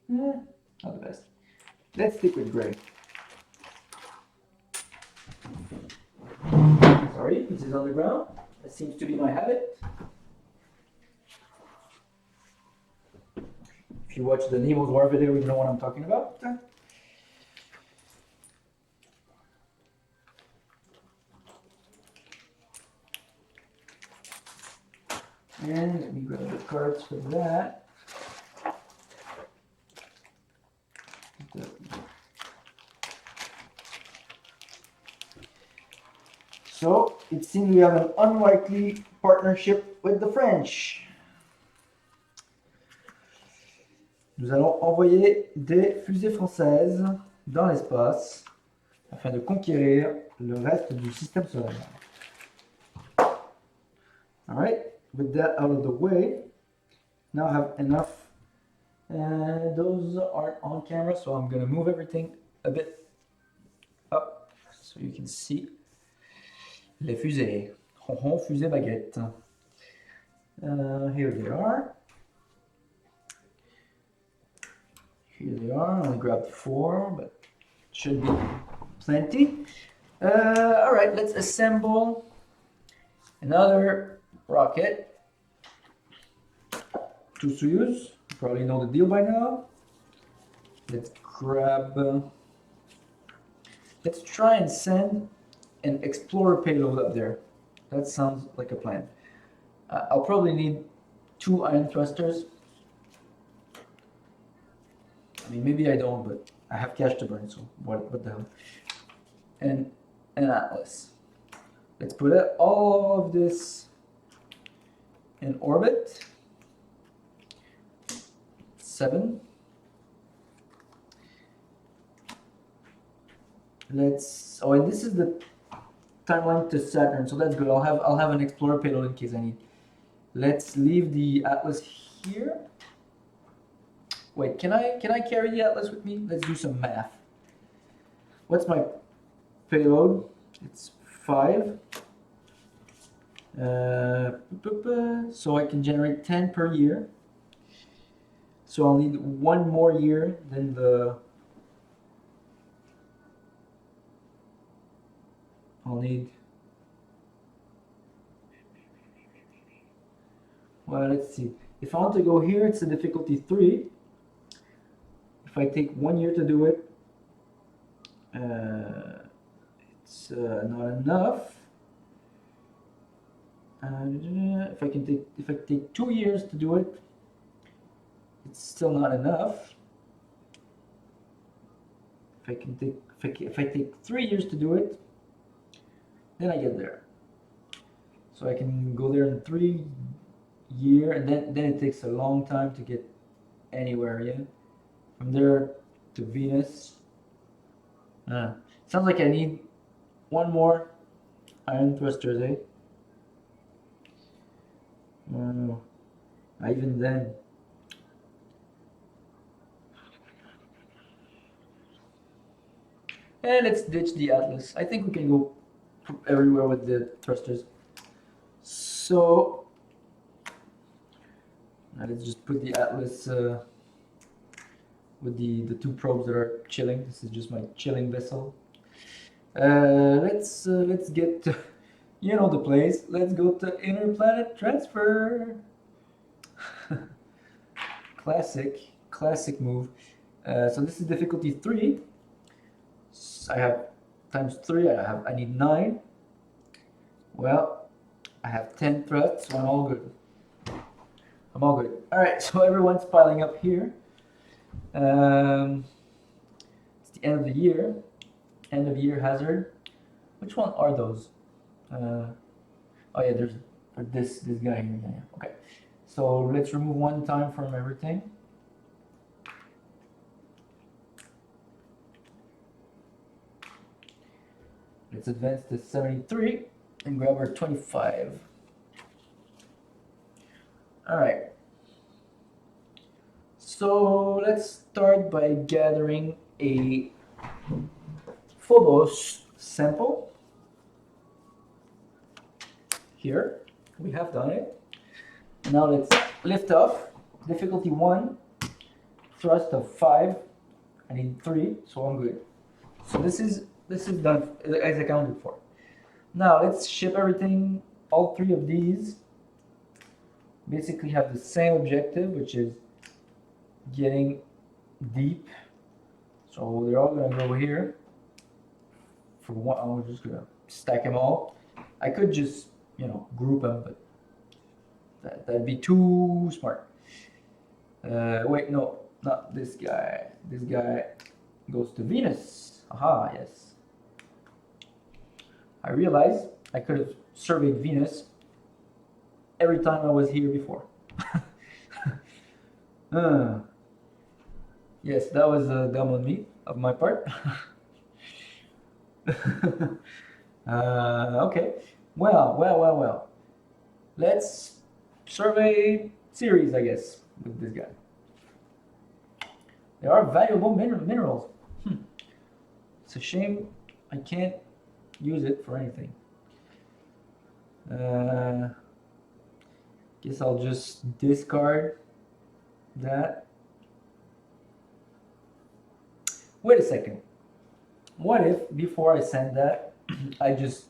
Yeah, not the best. Let's stick with gray. Sorry, pieces on the ground. That seems to be my habit. If you watch the Nemo's War video, you know what I'm talking about. And let me grab the cards for that. So it seems we have an unlikely partnership with the French. nous allons envoyer des fusées françaises dans l'espace afin de conquérir le reste du système solaire. All right, with that out of the way, now I have enough. Those aren't on camera, so I'm gonna move everything a bit up so you can see les fusées. Fusée baguette. Here they are. Here they are. I only grabbed 4, but should be plenty. All right, let's assemble another rocket. 2 Soyuz. You probably know the deal by now. Let's grab. Let's try and send an explorer payload up there. That sounds like a plan. I'll probably need 2 ion thrusters. I mean, maybe I don't, but I have cash to burn, so what the hell? And an Atlas. Let's put all of this in orbit. 7. Let's. Oh, and this is the timeline to Saturn, so that's good. I'll have an explorer payload in case I need. Let's leave the Atlas here. Wait, can I carry the Atlas with me? Let's do some math. What's my payload? It's 5. So I can generate 10 per year. So I'll need 1 more year than the. I'll need. Well, let's see. If I want to go here, it's a difficulty 3. If I take 1 year to do it, it's not enough. If I take 2 years to do it, it's still not enough. If I take 3 years to do it, then I get there. So I can go there in 3 years, and then it takes a long time to get anywhere. Yeah, from there to Venus. Sounds like I need 1 more ion thrusters, eh? Even then. And let's ditch the Atlas. I think we can go everywhere with the thrusters. So now let's just put the Atlas with the 2 probes that are chilling. This is just my chilling vessel. Let's get to, you know the place. Let's go to interplanet transfer. Classic move. So this is difficulty 3. I have times 3. I need 9. Well, I have 10 thrusts, so I'm all good. All right, so everyone's piling up here. It's the end of the year. End of year hazard. Which one are those? Oh yeah, there's this guy here. Yeah. Okay, so let's remove 1 time from everything. Let's advance to 73 and grab our 25. All right. So let's start by gathering a Phobos sample. Here, we have done it. Now let's lift off. Difficulty 1, thrust of 5. I need 3, so I'm good. So this is done as accounted for. Now let's ship everything. All 3 of these basically have the same objective, which is getting deep. So they're all gonna go here. For one, I'm just gonna stack them all. I could just, group them, but that'd be too smart. Wait, no, not this guy. This guy goes to Venus. Aha, yes. I realized I could have surveyed Venus every time I was here before. Yes, that was dumb on me, of my part. Okay. Well. Let's survey series, I guess, with this guy. There are valuable minerals. It's a shame I can't use it for anything. Guess I'll just discard that. Wait a second. What if, before I send that, I just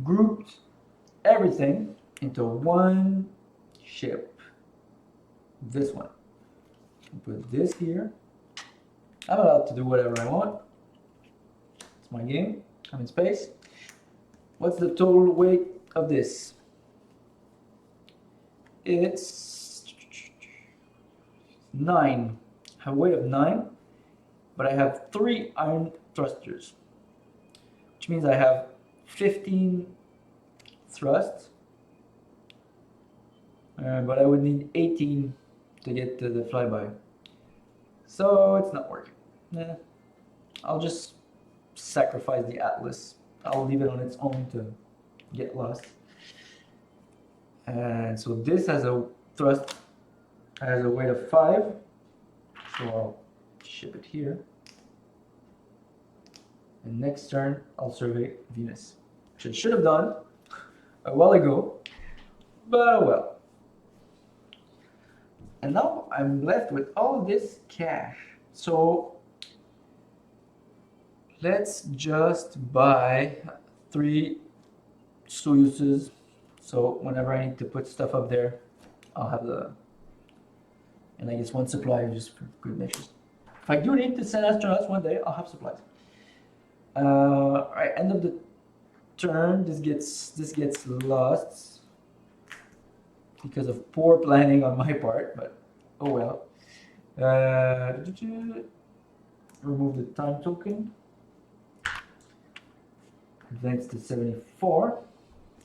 grouped everything into one ship? This one. Put this here. I'm allowed to do whatever I want. It's my game. I'm in space. What's the total weight of this? It's 9. I have a weight of 9, but I have 3 iron thrusters, which means I have 15 thrusts, but I would need 18 to get to the flyby. So it's not working. I'll just sacrifice the Atlas. I'll leave it on its own to get lost. And so this has a thrust, has a weight of 5. So I'll ship it here. And next turn, I'll survey Venus, which I should have done a while ago, but oh well. And now I'm left with all this cash. So let's just buy 3 Soyuzes. So whenever I need to put stuff up there, I'll have and I guess 1 supply just for good measures. If I do need to send astronauts one day, I'll have supplies. Alright, end of the turn, this gets lost because of poor planning on my part, but oh well. Remove the time token. Advance to 74.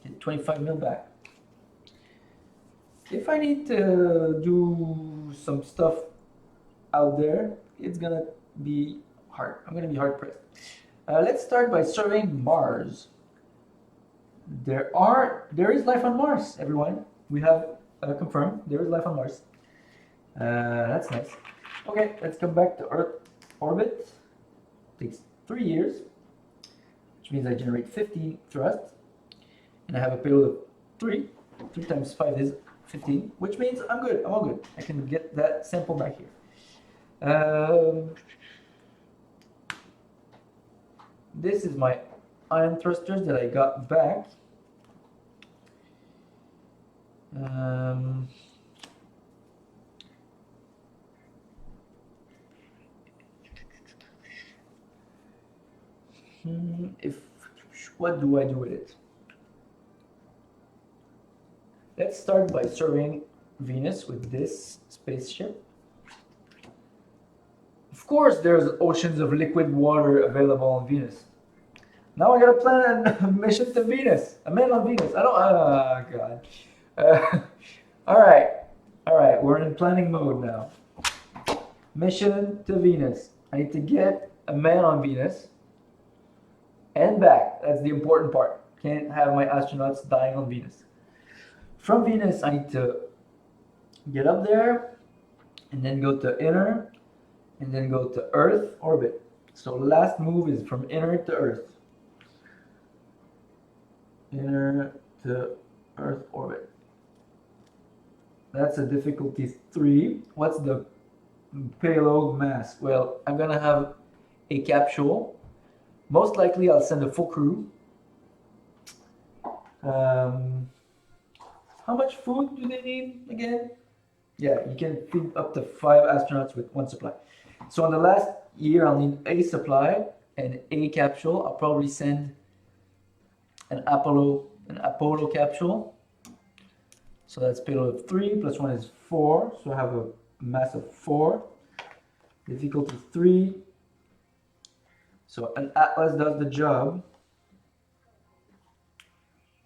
Get 25 mil back. If I need to do some stuff out there, it's gonna be hard. I'm gonna be hard pressed. Let's start by surveying Mars. There is life on Mars, everyone. We have confirmed there is life on Mars. That's nice. Okay, let's come back to Earth orbit. Takes 3 years, which means I generate 50 thrust, and I have a payload of 3. 3 times 5 is 15, which means I'm good. I'm all good. I can get that sample back here. This is my ion thrusters that I got back. What do I do with it? Let's start by surveying Venus with this spaceship. Of course, there's oceans of liquid water available on Venus. Now I gotta plan a mission to Venus. A man on Venus. I don't. God. All right. We're in planning mode now. Mission to Venus. I need to get a man on Venus and back. That's the important part. Can't have my astronauts dying on Venus. From Venus, I need to get up there and then go to inner and then go to Earth orbit. So last move is from inner to Earth. Inner to Earth orbit. That's a difficulty 3. What's the payload mass? Well, I'm gonna have a capsule. Most likely I'll send a full crew. How much food do they need again? Yeah, you can feed up to 5 astronauts with 1 supply. So in the last year, I'll need a supply and a capsule. I'll probably send an Apollo capsule. So that's payload of 3 plus 1 is 4. So I have a mass of 4. Difficulty 3. So an Atlas does the job.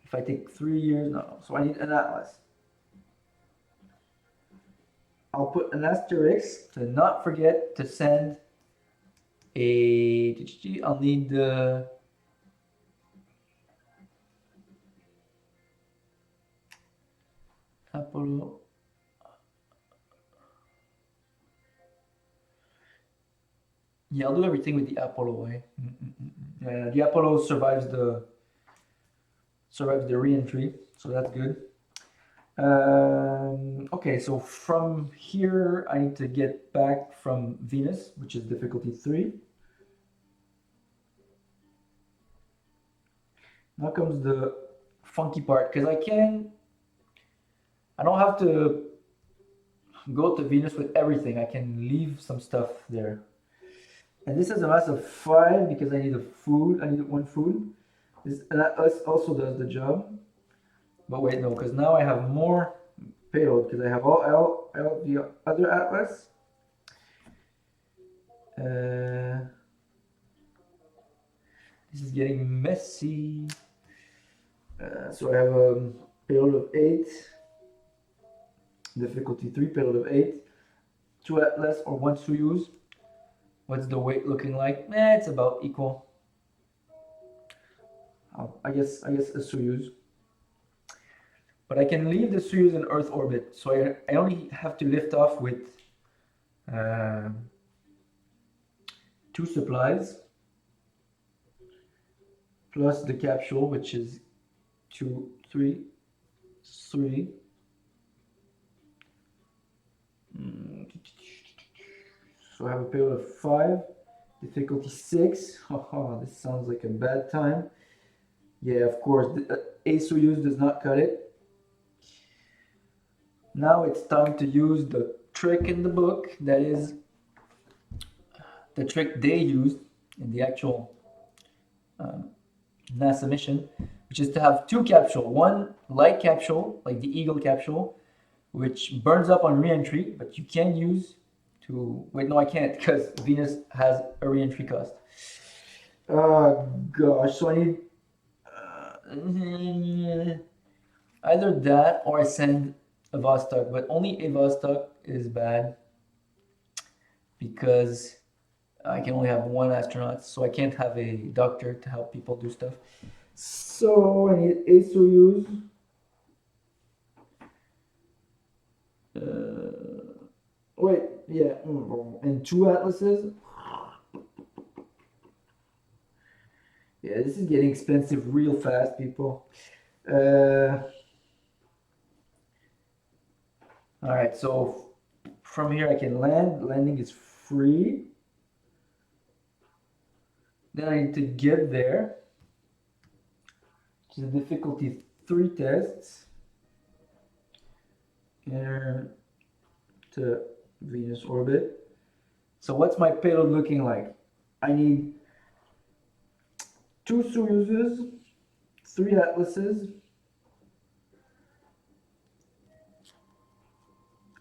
If I take 3 years, no. So I need an Atlas. I'll put an asterisk to not forget to send a. I'll need the. Apollo. Yeah, I'll do everything with the Apollo way. Yeah, the Apollo survives the re-entry, so that's good. Okay, so from here I need to get back from Venus, which is difficulty 3. Now comes the funky part, because I don't have to go to Venus with everything. I can leave some stuff there. And this is a mass of 5 because I need I need 1 food. That also does the job. But wait, no, because now I have more payload because I have all the other atlas. This is getting messy. So I have a payload of 8, difficulty 3, payload of 8, 2 atlas or 1 Soyuz. What's the weight looking like? It's about equal. I guess a Soyuz. But I can leave the Soyuz in Earth orbit, so I only have to lift off with 2 supplies plus the capsule, which is 2, 3, 3. So I have a payload of 5, difficulty 6. Oh, this sounds like a bad time. Yeah, of course, a Soyuz does not cut it. Now it's time to use the trick in the book, that is the trick they used in the actual NASA mission, which is to have 2 capsules. One light capsule, like the Eagle capsule, which burns up on re-entry, but you can use to... Wait, no, I can't, because Venus has a re-entry cost. Gosh, so I need... either that or I send a Vostok, but only a Vostok is bad because I can only have 1 astronaut, so I can't have a doctor to help people do stuff. So I need a Soyuz. Wait, yeah, and 2 atlases. Yeah, this is getting expensive real fast, people. Alright, so from here I can land. Landing is free. Then I need to get there, which is a difficulty 3 tests. Enter to Venus orbit. So what's my payload looking like? I need 2 Soyuzes, 3 atlases.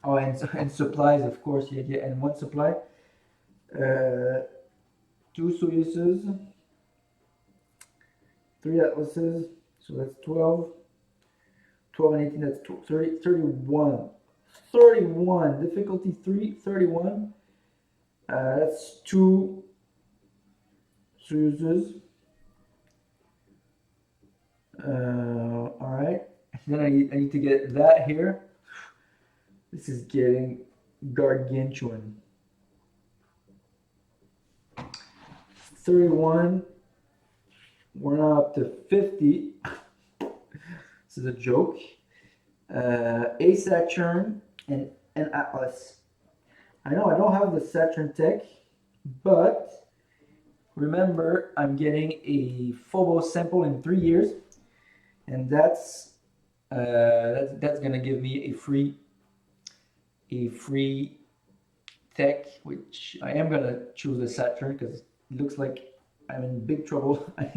Oh, and supplies, of course, yeah, and 1 supply. 2 Soyuzes, 3 atlases, so that's 12. 12 and 18, that's 30, 31. 31, difficulty 3, 31. That's 2 Soyuzes. Alright, then I need to get that here. This is getting gargantuan. 31. We're now up to 50. This is a joke. A Saturn and an Atlas. I know I don't have the Saturn tech, but remember I'm getting a Phobos sample in 3 years, and that's gonna give me a free tech, which I am gonna choose the Saturn because it looks like I'm in big trouble. I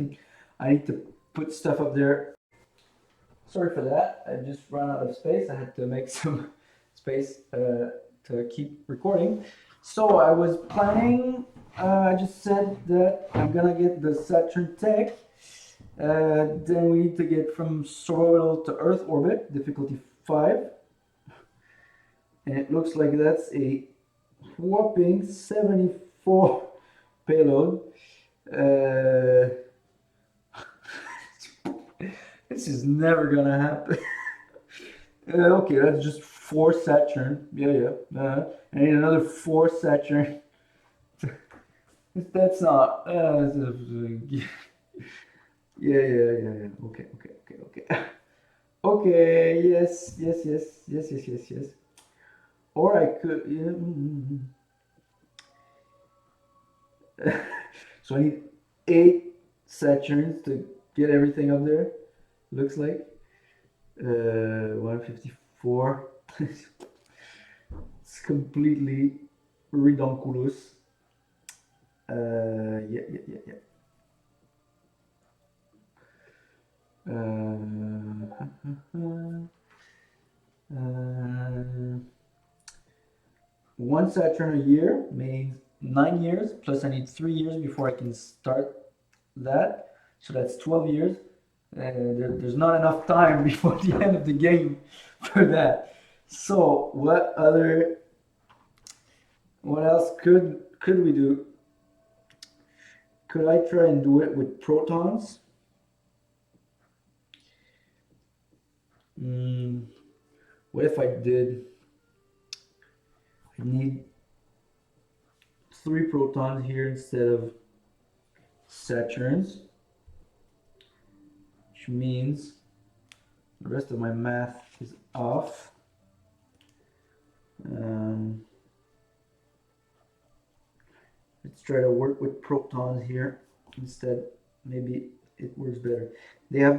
need to put stuff up there. Sorry for that. I just ran out of space. I had to make some space to keep recording. So I was planning. I just said that I'm gonna get the Saturn tech. Then we need to get from suborbital to Earth orbit, difficulty 5. And it looks like that's a whopping 74 payload. Uh, this is never gonna happen. Okay, that's just 4 Saturn. Yeah. I need another 4 Saturn. That's not. Yeah. Okay. Okay, yes. Or I could, yeah. So I need 8 Saturns to get everything up there. Looks like 154. It's completely redonkulous. Yeah. One Saturn a year means 9 years, plus I need 3 years before I can start that. So that's 12 years. There's not enough time before the end of the game for that. So what else could we do? Could I try and do it with protons? What if I did? I need 3 protons here instead of Saturns, which means the rest of my math is off. Let's try to work with protons here instead. Maybe it works better. They are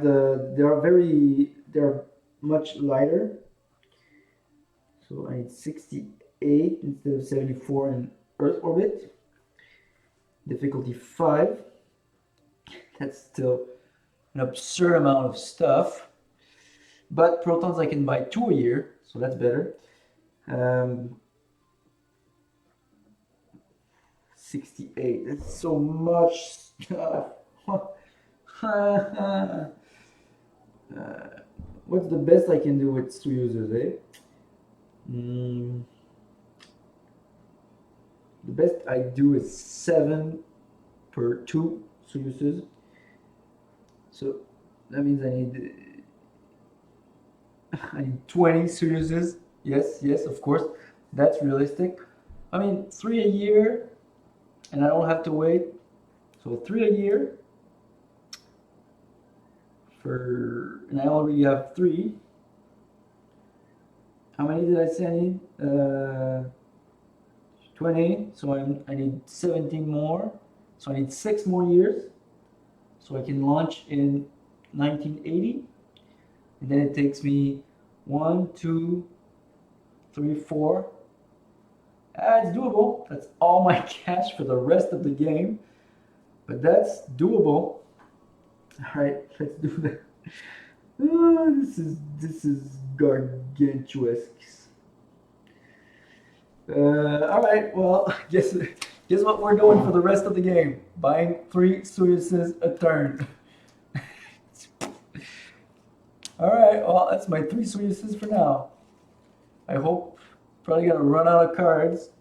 much lighter. So I need 68 instead of 74 in Earth orbit. Difficulty 5. That's still an absurd amount of stuff. But protons I can buy 2 a year, so that's better. 68. That's so much stuff. What's the best I can do with Soyuzes, eh? The best I do is 7 per 2 Soyuzes. So that means I need 20 Soyuzes. Yes, of course. That's realistic. I mean, 3 a year, and I don't have to wait. So 3 a year and I already have 3. How many did I say I need? 20. So I need 17 more. So I need 6 more years. So I can launch in 1980. And then it takes me 1, 2, 3, 4. It's doable. That's all my cash for the rest of the game. But that's doable. Alright, let's do that. This is gargantuous. Alright, well, guess what we're doing for the rest of the game? Buying 3 Soyuzes a turn. Alright, well, that's my 3 Soyuzes for now. I hope. Probably gonna run out of cards.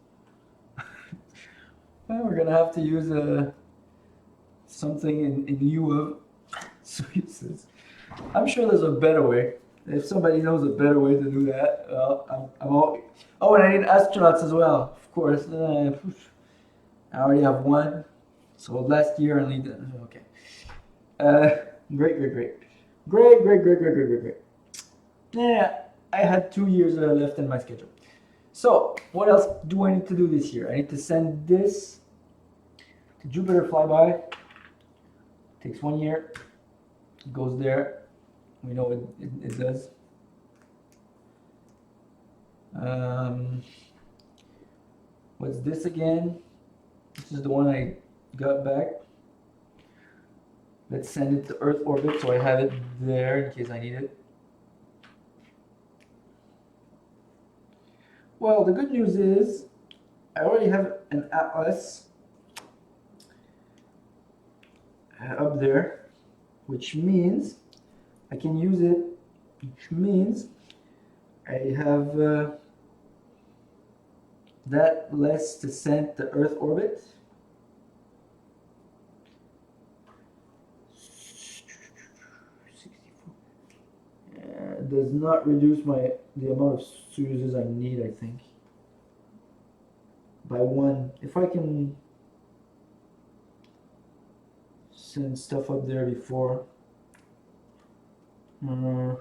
Well, we're gonna have to use something in lieu of Soyuzes. I'm sure there's a better way. If somebody knows a better way to do that, well, I'm all. Oh, and I need astronauts as well, of course. I already have 1. So last year I need. Okay. Great. Yeah, I had 2 years left in my schedule. So what else do I need to do this year? I need to send this to Jupiter flyby. Takes 1 year. It goes there. We know it does. What's this again? This is the one I got back. Let's send it to Earth orbit so I have it there in case I need it. Well, the good news is I already have an Atlas up there, which means I can use it, which means I have that less descent to Earth orbit. Does not reduce the amount of Soyuzes I need, I think, by 1. If I can send stuff up there before, I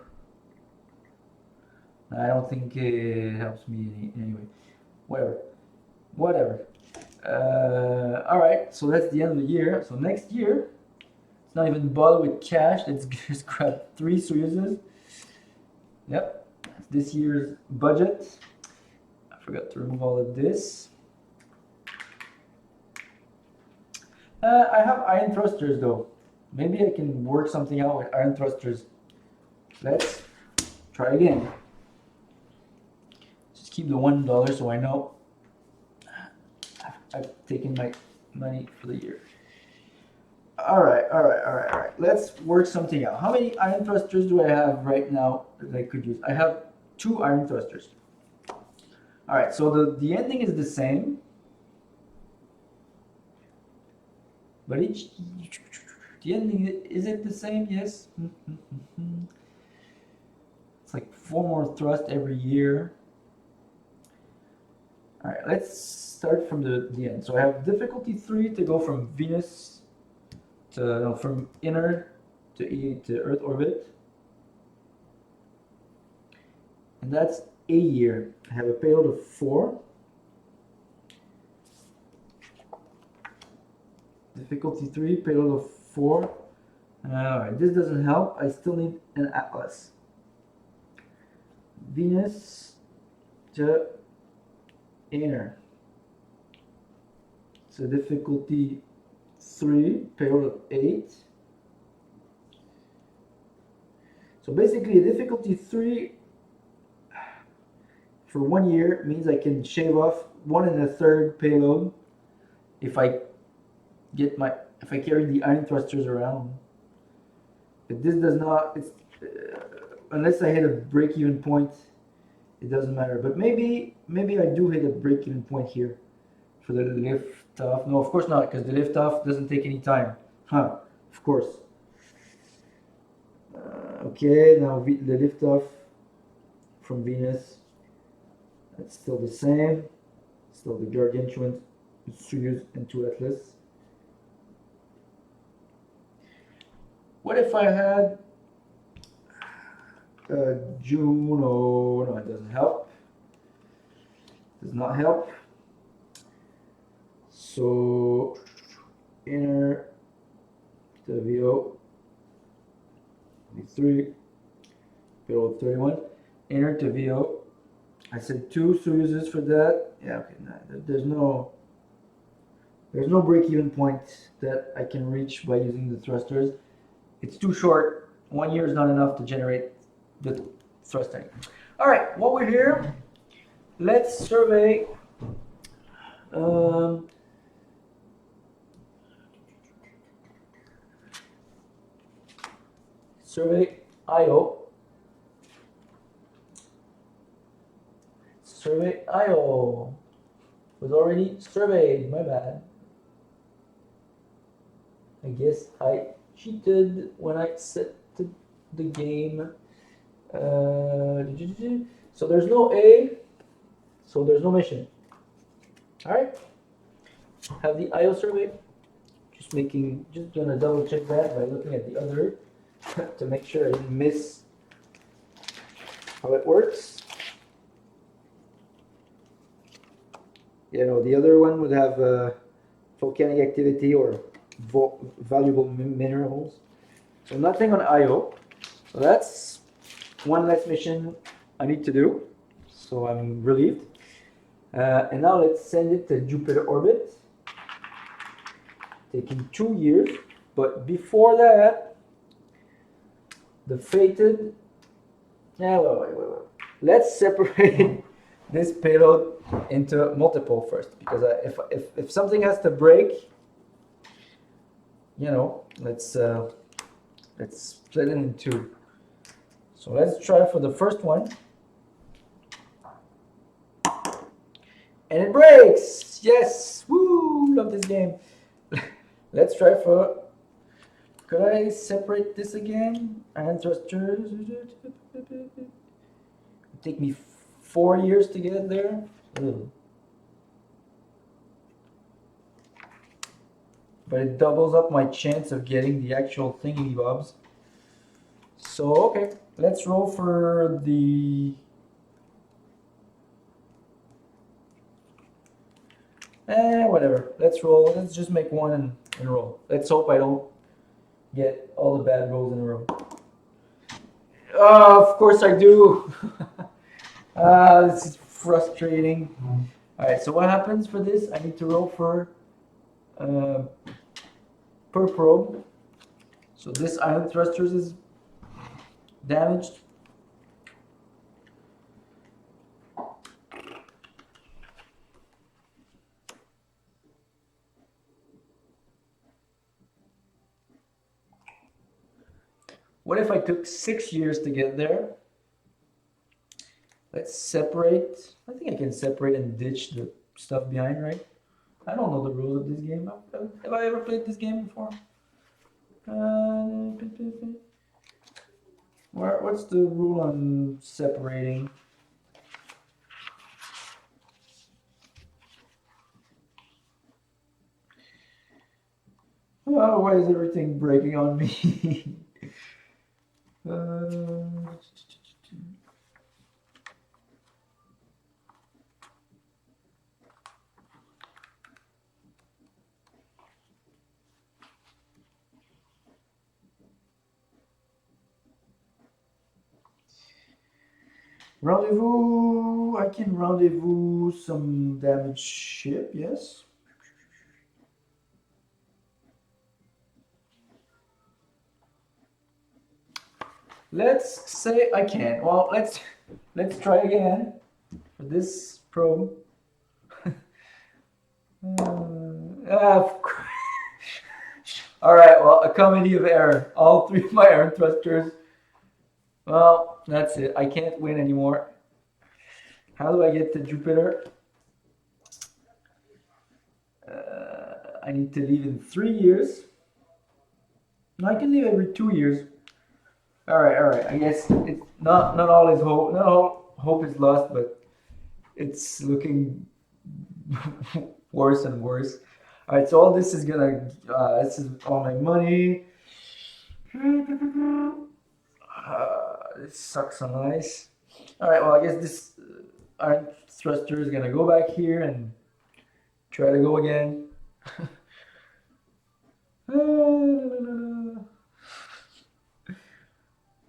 don't think it helps me anyway. Whatever. All right, so that's the end of the year. So next year, let's not even bother with cash. Let's just grab 3 Soyuzes. Yep, that's this year's budget. I forgot to remove all of this. I have iron thrusters though. Maybe I can work something out with iron thrusters. Let's try again. Just keep the $1 so I know I've taken my money for the year. All right. Let's work something out. How many iron thrusters do I have right now that I could use? I have 2 iron thrusters. All right, so the ending is the same, but the ending, is it the same? Yes. It's like 4 more thrust every year. All right, let's start from the end. So I have difficulty 3 to go from Venus to, no, from inner to Earth orbit. And that's a year. I have a payload of 4. Difficulty 3, payload of 4. Alright, this doesn't help. I still need an atlas. Venus to inner. So difficulty 3, payload of 8. So basically, difficulty 3 for 1 year means I can shave off 1 1/3 payload if I carry the iron thrusters around. But this does not. It's unless I hit a break-even point, it doesn't matter. But maybe I do hit a break-even point here for the lift off. No, of course not, because the lift off doesn't take any time. Huh? Of course. Okay, now the lift off from Venus. It's still the same. Still the gargantuan Soyuz and 2 Atlas. What if I had Juno? No, it doesn't help. Does not help. So inner to VO 3, payload 31. Inner to VO. I said 2 Soyuzes for that. Yeah, okay. Nah, there's no break-even point that I can reach by using the thrusters. It's too short. 1 year is not enough to generate the thrusting. All right, while we're here, let's survey. Survey IO. Survey IO was already surveyed. My bad. I guess I cheated when I set the game. So there's no A, so there's no mission. All right. Have the IO survey. Just gonna double check that by looking at the other to make sure I didn't miss how it works. You know, the other one would have volcanic activity or valuable minerals. So nothing on IO. So that's one less mission I need to do. So I'm relieved. And now let's send it to Jupiter orbit. Taking 2 years. But before that, the fated... Yeah, wait. Let's separate this payload into multiple first, because if something has to break, you know, let's split it in 2. So let's try for the first one. And it breaks! Yes! Woo! Love this game. Let's try for... Could I separate this again? And thrusters... It take me 4 years to get there. Ugh. But it doubles up my chance of getting the actual thingy bobs. So, okay. Let's roll for the... whatever. Let's roll. Let's just make one and roll. Let's hope I don't get all the bad rolls in a row. Oh, of course I do. This is frustrating. Alright, so what happens for this? I need to roll for per probe. So this ion thrusters is damaged. What if I took 6 years to get there? Let's separate. I think I can separate and ditch the stuff behind, right? I don't know the rules of this game. Have I ever played this game before? What's the rule on separating? Oh, why is everything breaking on me? Rendezvous. I can rendezvous some damaged ship, yes. Let's say I can. Well, let's try again for this probe. All right. Well, a comedy of error. All 3 of my iron thrusters. Well, that's it. I can't win anymore. How do I get to Jupiter? I need to leave in 3 years. No, I can leave every 2 years. All right. I guess it's not all is hope. Not all hope is lost, but it's looking worse and worse. All right, so all this is gonna. This is all my money. This sucks on ice. All right, well I guess this iron thruster is gonna go back here and try to go again.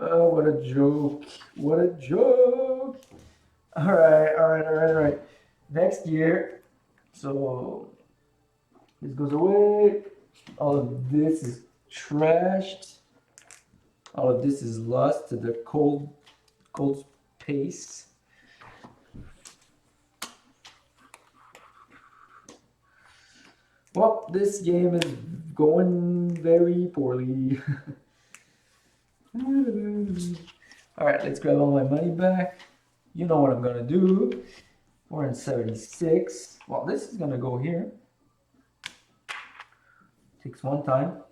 Oh, what a joke. What a joke. All right. Next year, so this goes away. All of this is trashed. All of this is lost to the cold space. Well, this game is going very poorly. All right, let's grab all my money back. You know what I'm gonna do. 476. Well, this is gonna go here. Takes one time.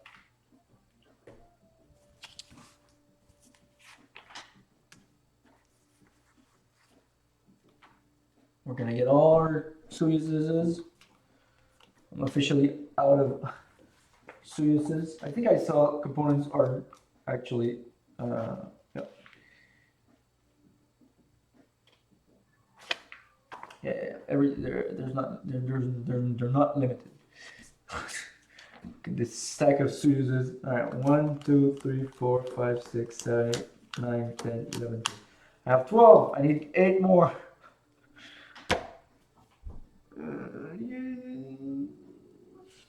We're gonna get all our Soyuzes. I'm officially out of Soyuzes. I think I saw components are actually yeah. They're not limited. This stack of Soyuzes. All right, 1, 2, 3, 4, 5, 6, 7, 8, 9, 10, 11. I have 12. I need 8 more.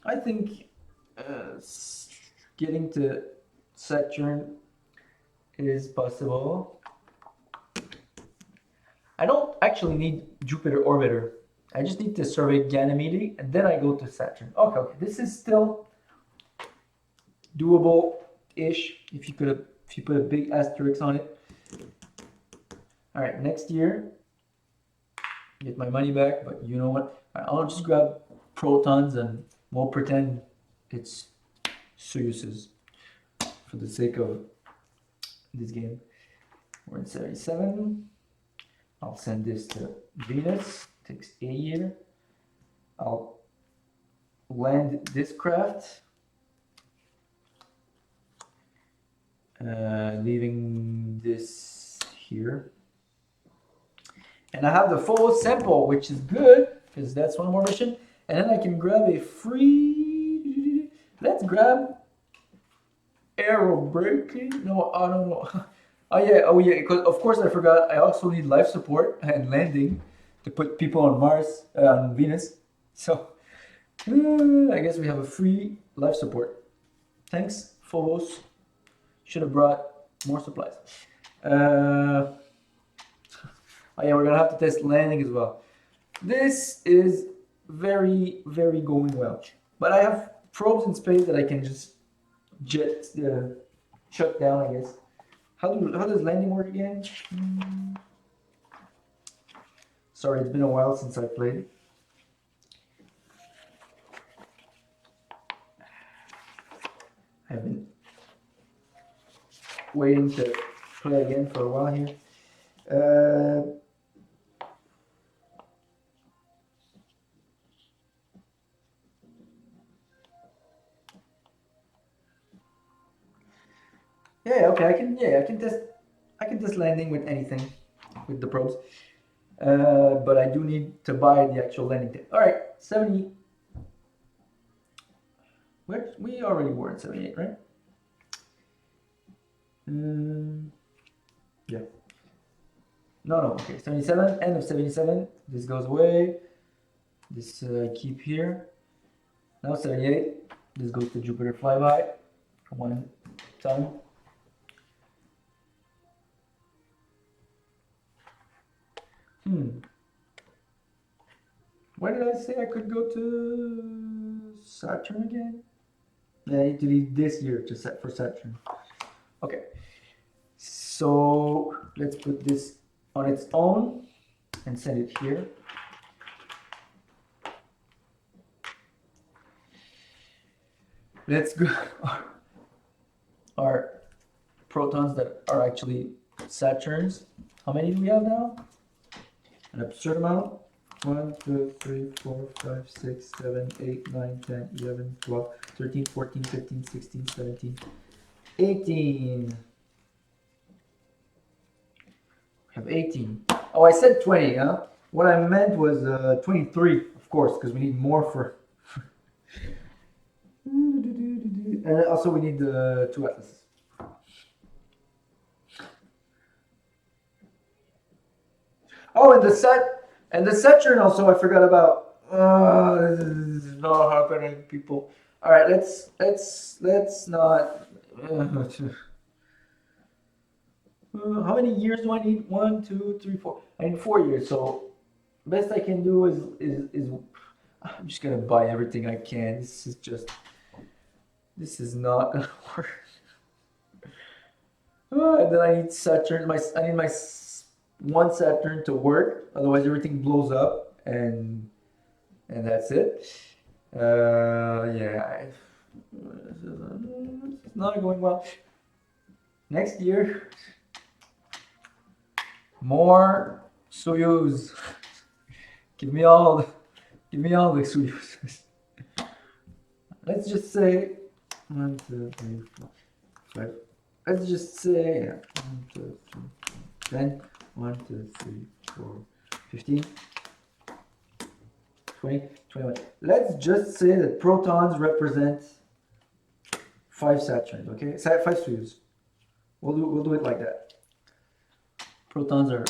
I think getting to Saturn is possible. I don't actually need Jupiter orbiter. I just need to survey Ganymede and then I go to Saturn. Okay. This is still doable-ish if you put a big asterisk on it. All right, next year get my money back, but you know what? I'll just grab protons and we'll pretend it's Soyuzes for the sake of this game. We're in 77. I'll send this to Venus. Takes a year. I'll land this craft, leaving this here. And I have the full sample, which is good because that's one more mission. And then I can grab a free. Let's grab arrow breaking. No, I don't know. Oh yeah. Because of course I forgot. I also need life support and landing to put people on Mars, on Venus. So I guess we have a free life support. Thanks, Phobos. Should have brought more supplies. Oh yeah, we're gonna have to test landing as well. This is very, very going well. But I have probes in space that I can just shut down, I guess. How does landing work again? Sorry, it's been a while since I played. I've been waiting to play again for a while here. Yeah, okay, I can test landing with anything, with the probes. But I do need to buy the actual landing kit. All right, 70. We already were at 78, right? Yeah. No, okay, 77, end of 77. This goes away. This I keep here. Now 78. This goes to Jupiter flyby for one time. Why did I say I could go to Saturn again? Yeah, I need to leave this year to set for Saturn. Okay. So let's put this on its own and send it here. Let's go. Our protons that are actually Saturns. How many do we have now? An absurd amount. 1, 2, 3, 4, 5, 6, 7, 8, 9, 10, 11, 12, 13, 14, 15, 16, 17, 18. We have 18. Oh, I said 20, huh? What I meant was 23, of course, because we need more for... And also we need 2 atlases. Oh, and the Saturn also I forgot about. This is not happening, people. All right, let's not. How many years do I need? 1, 2, 3, 4. I need 4 years. So best I can do is I'm just gonna buy everything I can. This is not gonna work. And then I need Saturn. I need my one Saturn to work. Otherwise, everything blows up, and that's it. Yeah, it's not going well. Next year, more Soyuz. Give me all the Soyuz. Let's just say 1, 2, 3, 4, 5. Let's just say 1, 2, 3, 10. 1, 2, 3, 4, 15, 20, 21. Let's just say that protons represent 5 Saturns, okay? 5 Soyuz. We'll do it like that. Protons are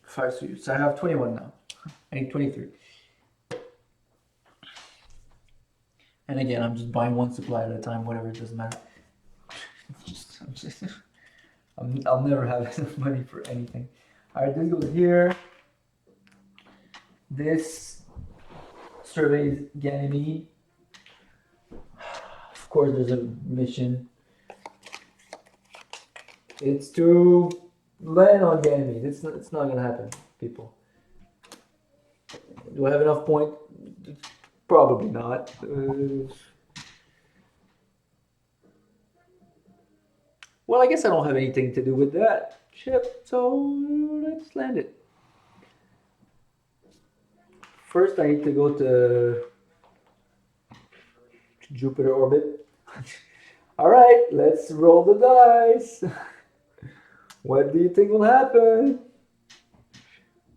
5 Soyuz. So I have 21 now. I need 23. And again, I'm just buying one supply at a time, whatever, it doesn't matter. I'll never have enough money for anything. All right, this goes here. This surveys Ganymede. Of course, there's a mission. It's to land on Ganymede. It's not gonna happen, people. Do I have enough point? Probably not. Well, I guess I don't have anything to do with that ship, so let's land it. First, I need to go to Jupiter orbit. All right, let's roll the dice. What do you think will happen?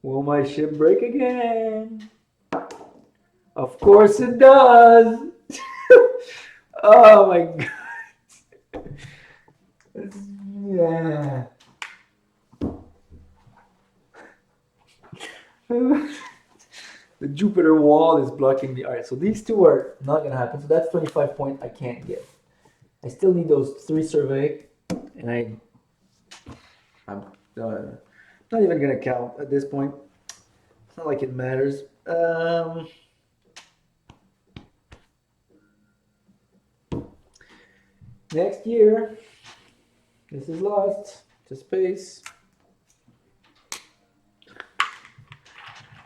Will my ship break again? Of course it does. Oh my god. Yeah. The Jupiter wall is blocking the art. So these two are not gonna happen. So that's 25 point I can't get. I still need those 3 survey, and I'm not even gonna count at this point. It's not like it matters. Next year, this is lost to space.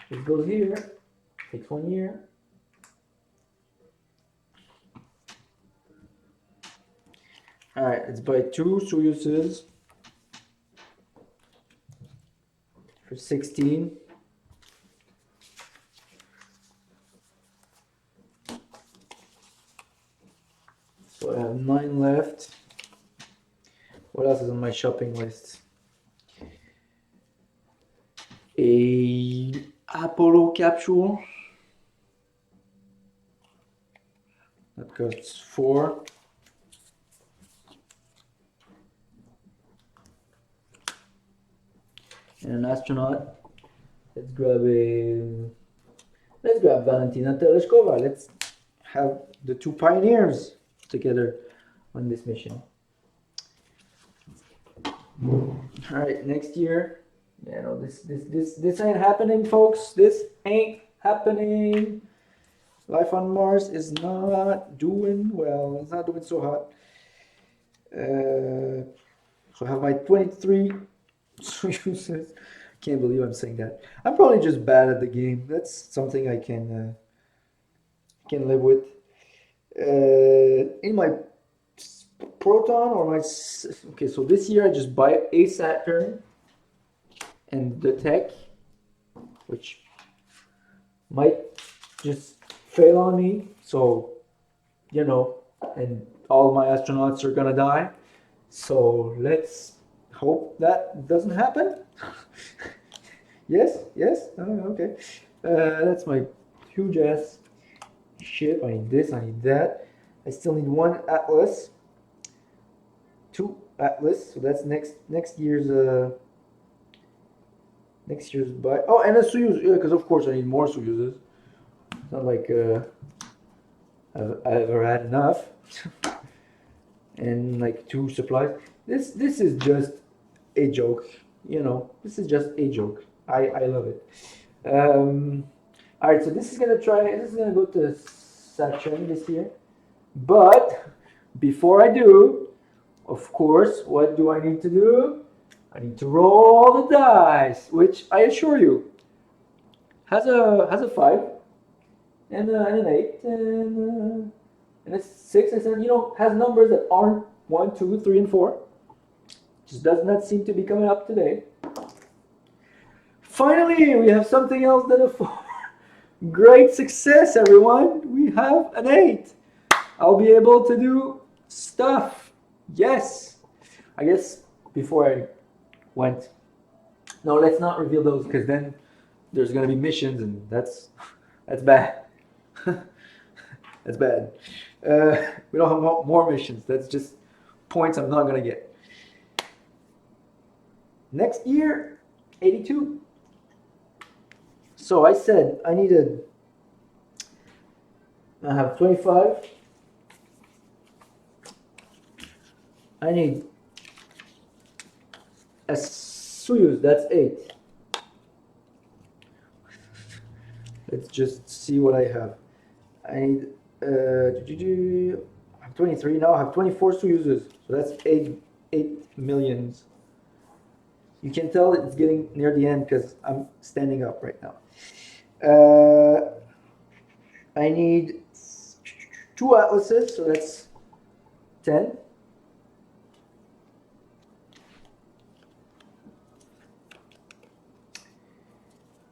This goes here. Takes 1 year. All right, it's by 2 Soyuzes for 16. So I have 9 left. What else is on my shopping list? A Apollo capsule. That costs 4. And an astronaut. Let's grab Valentina Tereshkova. Let's have the 2 pioneers together on this mission. All right, next year. Yeah, no, this ain't happening, folks. This ain't happening. Life on Mars is not doing well. It's not doing so hot. So I have my 23 Soyuzes. Can't believe I'm saying that. I'm probably just bad at the game. That's something I can live with. In my Proton or my okay, so this year I just buy a Saturn and the tech, which might just fail on me. So, you know, and all my astronauts are gonna die. So let's hope that doesn't happen. Yes, okay. That's my huge ass ship. I need this, I need that. I still need 1 Atlas, 2 Atlas. So that's next year's buy. Oh, and a Soyuz. Yeah, because of course I need more Soyuzes. It's not like I've ever had enough. And like 2 supplies. This is just a joke. You know, this is just a joke. I love it. All right, so this is gonna go to Saturn this year. But before I do, of course, what do I need to do? I need to roll the dice, which I assure you has a 5 and an 8 and a 6 and 7. You know, has numbers that aren't 1, 2, 3, and 4. Just does not seem to be coming up today. Finally, we have something else than a 4. Great success, everyone. We have an 8. I'll be able to do stuff. Yes. I guess before I went. No, let's not reveal those because then there's gonna be missions and that's bad. That's bad. We don't have more missions. That's just points I'm not gonna get. Next year, 82. So I said I have 25. I need a Soyuz, that's 8. Let's just see what I have. I need I have 23 now. I have 24 Soyuzes, so that's 8 millions. You can tell it's getting near the end because I'm standing up right now. I need 2 atlases, so that's 10.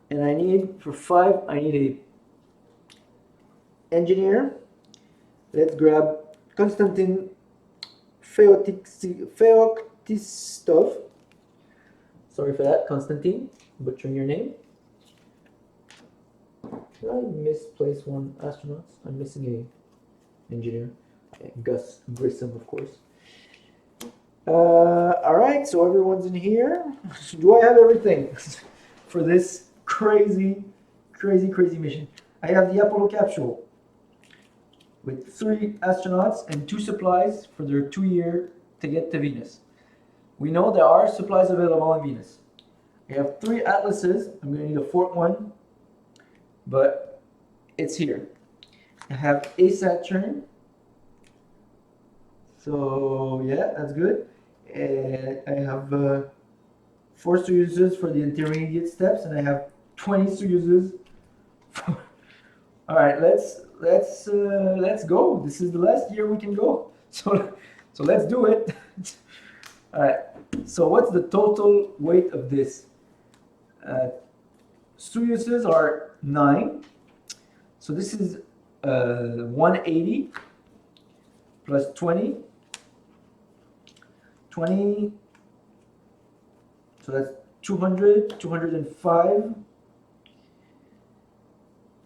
And I need, for 5, I need a engineer. Let's grab Konstantin Feoktistov. Sorry for that, Konstantin, butchering your name. Did I misplace one astronaut? I'm missing a engineer. Okay, Gus Grissom, of course. Alright, so everyone's in here. Do I have everything for this crazy mission? I have the Apollo capsule with 3 astronauts and 2 supplies for their 2-year to get to Venus. We know there are supplies available on Venus. I have 3 atlases. I'm going to need a 4th one, but it's here. I have a Saturn. So yeah, that's good. I have 4 Soyuzes for the intermediate steps, and I have 20 Soyuzes. All right, let's go. This is the last year we can go. So let's do it. All right. So what's the total weight of this? Soyuzes are 9. So this is 180 plus 20. 20. So that's 200, 205,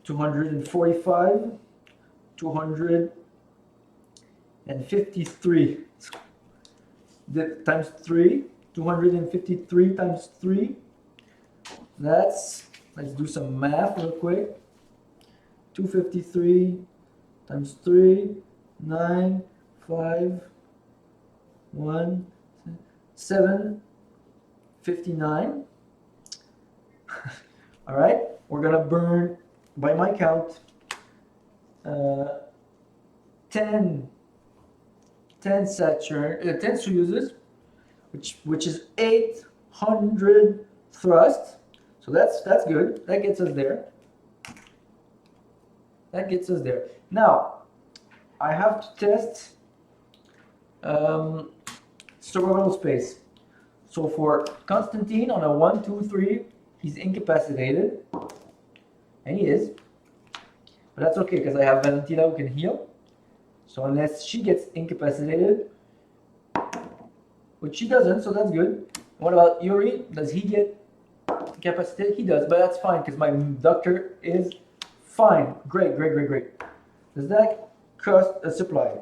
245, 253. Times 3, 253 times 3. Let's do some math real quick. 253 times 3, 9, 5, 1, 7, 59. All right, we're gonna burn, by my count, 10 Soyuzes, which is 800 thrust. So that's good. That gets us there. Now, I have to test suborbital space. So for Konstantin on a 1, 2, 3, he's incapacitated, and he is. But that's okay because I have Valentina who can heal. So unless she gets incapacitated, which she doesn't, so that's good. What about Yuri? Does he get incapacitated? He does, but that's fine because my doctor is fine. Great. Does that cost a supply?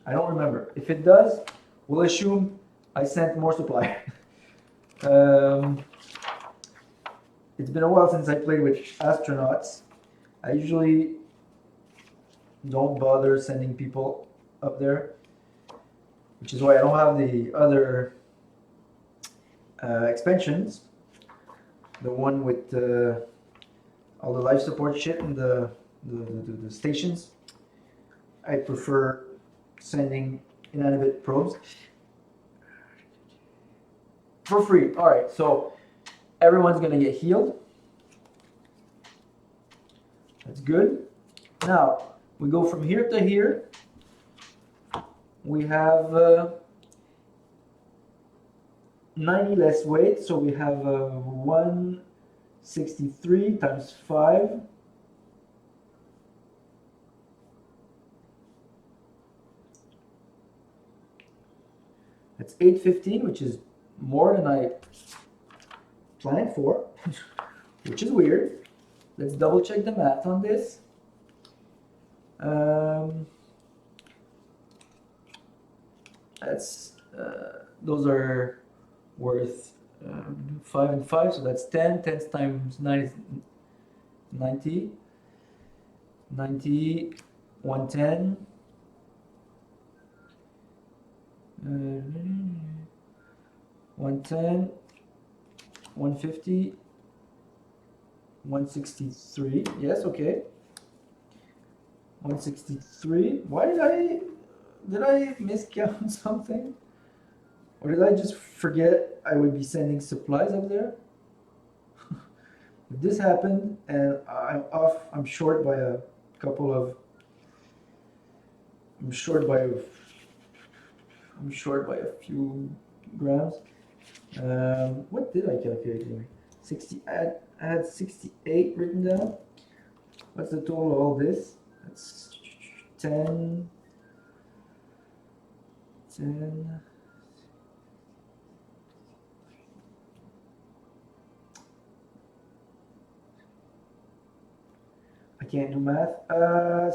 I don't remember. If it does, we'll assume I sent more supply. It's been a while since I played with astronauts. I usually don't bother sending people up there, which is why I don't have the other expansions. The one with all the life support shit and the stations. I prefer sending inanimate probes for free. All right, so everyone's gonna get healed. That's good. Now we go from here to here. We have 90 less weight, so we have 163 times 5. That's 815, which is more than I planned for, which is weird. Let's double check the math on this. Those are worth 5 and 5, so that's 10. 10 times 9 is 90. 90, 110. 110, 150, 163. Yes, okay. 163. Why did I miscount something? Or did I just forget I would be sending supplies up there? If this happened and I'm off, I'm short by a couple of, I'm short by a few grams. What did I calculate anyway? 60, I had 68 written down. What's the total of all this? That's 10, 10. I can't do math.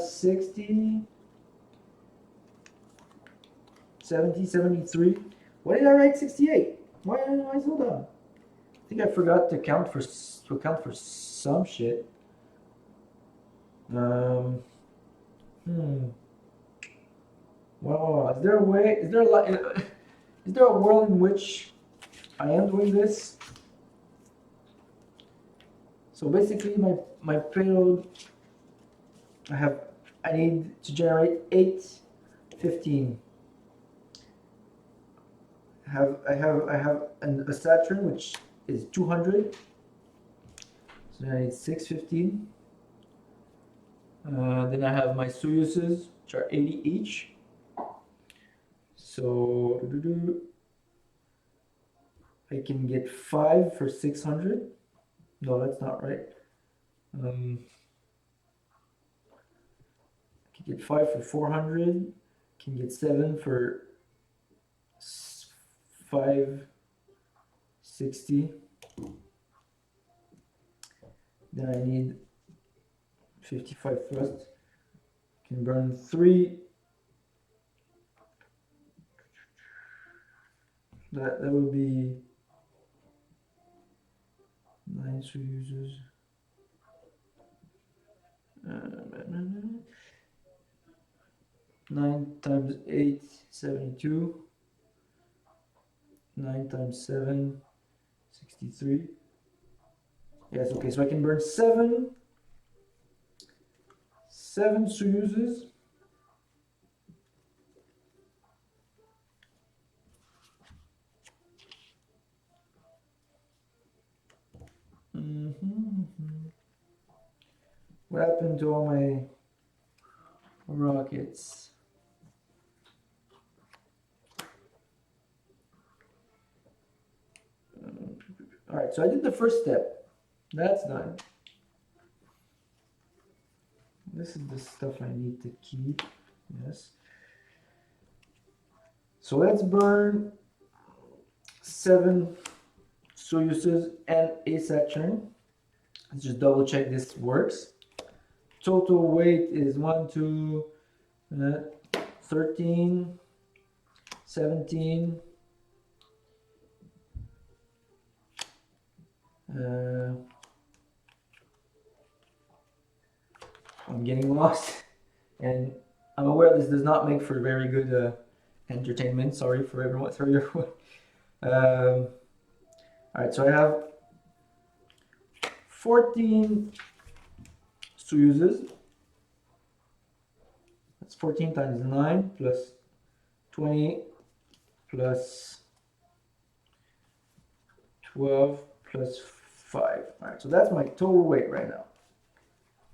60, 70, 73. Why did I write 68? Why am I so dumb? I think I forgot to account for some shit. Well, is there a way? Is there a world in which I am doing this? So basically, my payload, I need to generate 8, 15. I have a Saturn which is 200. So then I need 6, 15. Then I have my Soyuzes, which are 80 each. So I can get 5 for 600. No, that's not right. I can get 5 for 400. Can get 7 for 560. Then I need 55 thrust. Can burn 3. That would be 9 Soyuzes. 9 times 8, 72. 9 times 7, 63. Yes, okay, so I can burn 7 Soyuzes. What happened to all my rockets? All right, so I did the first step. That's done. This is the stuff I need to keep. Yes. So let's burn 7 Soyuzes and a Saturn. Let's just double check this works. Total weight is 13, 17. I'm getting lost, and I'm aware this does not make for very good entertainment. Sorry for everyone. All right, so I have 14 Soyuzes. That's 14 times 9 plus 20 plus 12 plus 5. All right, so that's my total weight right now.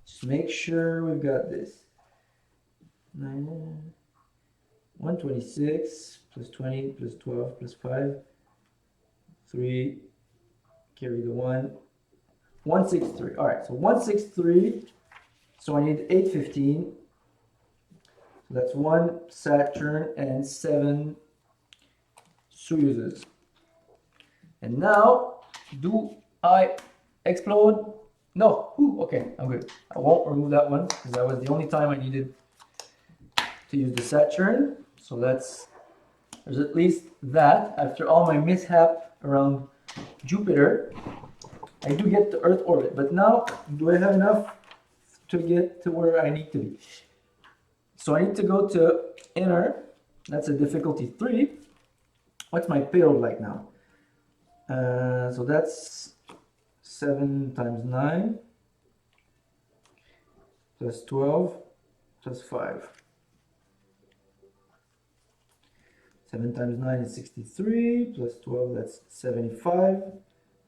Just make sure we've got this. 126 plus 20 plus 12 plus 5. 3, carry the 1. 163. All right, so 163. So I need 815. So that's 1 Saturn and 7 Soyuzes. And now, do I explode? No. Ooh, okay, I'm good. I won't remove that one because that was the only time I needed to use the Saturn. So there's at least that. After all my mishap around Jupiter, I do get to Earth orbit. But now, do I have enough to get to where I need to be? So I need to go to inner. That's a difficulty 3. What's my payload like now? So that's 7 times 9 plus 12 plus 5. 7 times 9 is 63 plus 12, that's 75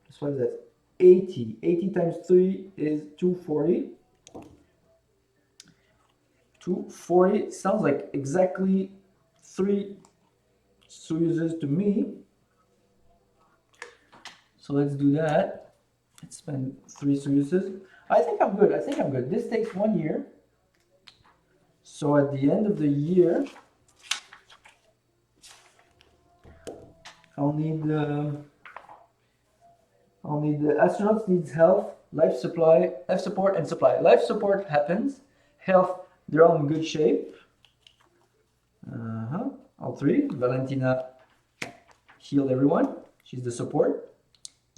plus 5, that's 80. 80 times 3 is 240. 240 sounds like exactly 3 Soyuzes to me. So let's do that. Let's spend 3 Soyuzes. I think I'm good. I think I'm good. This takes 1 year. So at the end of the year, I'll need the astronauts needs health, life support, and supply. Life support happens. Health, they're all in good shape. All 3. Valentina healed everyone. She's the support.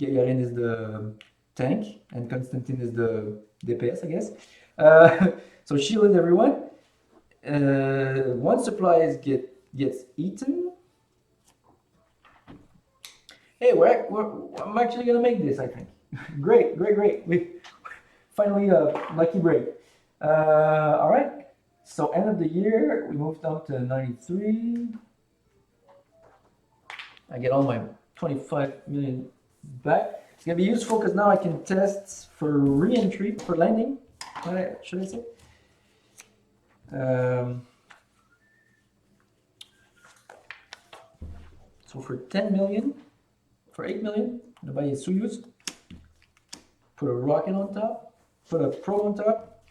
Gagarin is the tank, and Konstantin is the DPS, I guess. So shielded everyone. 1 supply gets eaten. Hey, I'm actually gonna make this, I think. Great. We finally a lucky break. All right. So end of the year, we moved up to 93. I get all my 25 million back. It's gonna be useful because now I can test for re-entry, for landing. What should I say? So for 10 million, for 8 million, I'm gonna buy a Soyuz, put a rocket on top, put a probe on top,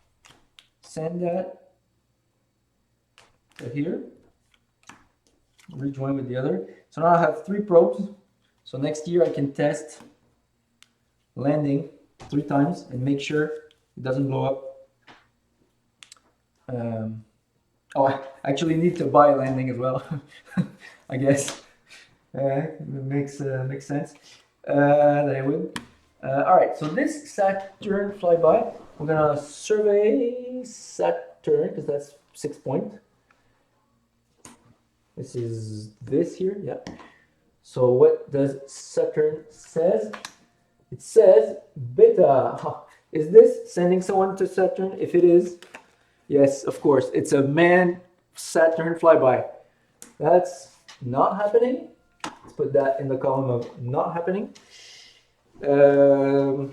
send that to here, rejoin with the other. So now I have 3 probes. So next year I can test landing 3 times and make sure it doesn't blow up. Oh, I actually need to buy landing as well, I guess. It makes sense. That I would. All right, so this Saturn flyby, we're gonna survey Saturn because that's 6 point. This is this here, yeah. So what does Saturn says? It says beta. Is this sending someone to Saturn? If it is, yes, of course. It's a manned Saturn flyby. That's not happening. Let's put that in the column of not happening. All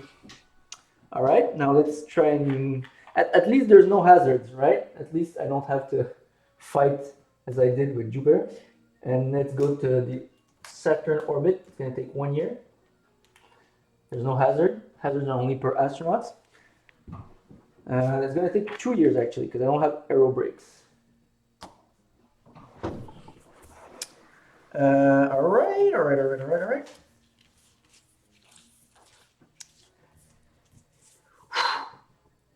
right, now let's try and at least there's no hazards, right? At least I don't have to fight as I did with Jupiter. And let's go to the Saturn orbit. It's going to take 1 year. There's no hazard. Hazards are only per astronauts. It's going to take 2 years actually because I don't have aero brakes. All right.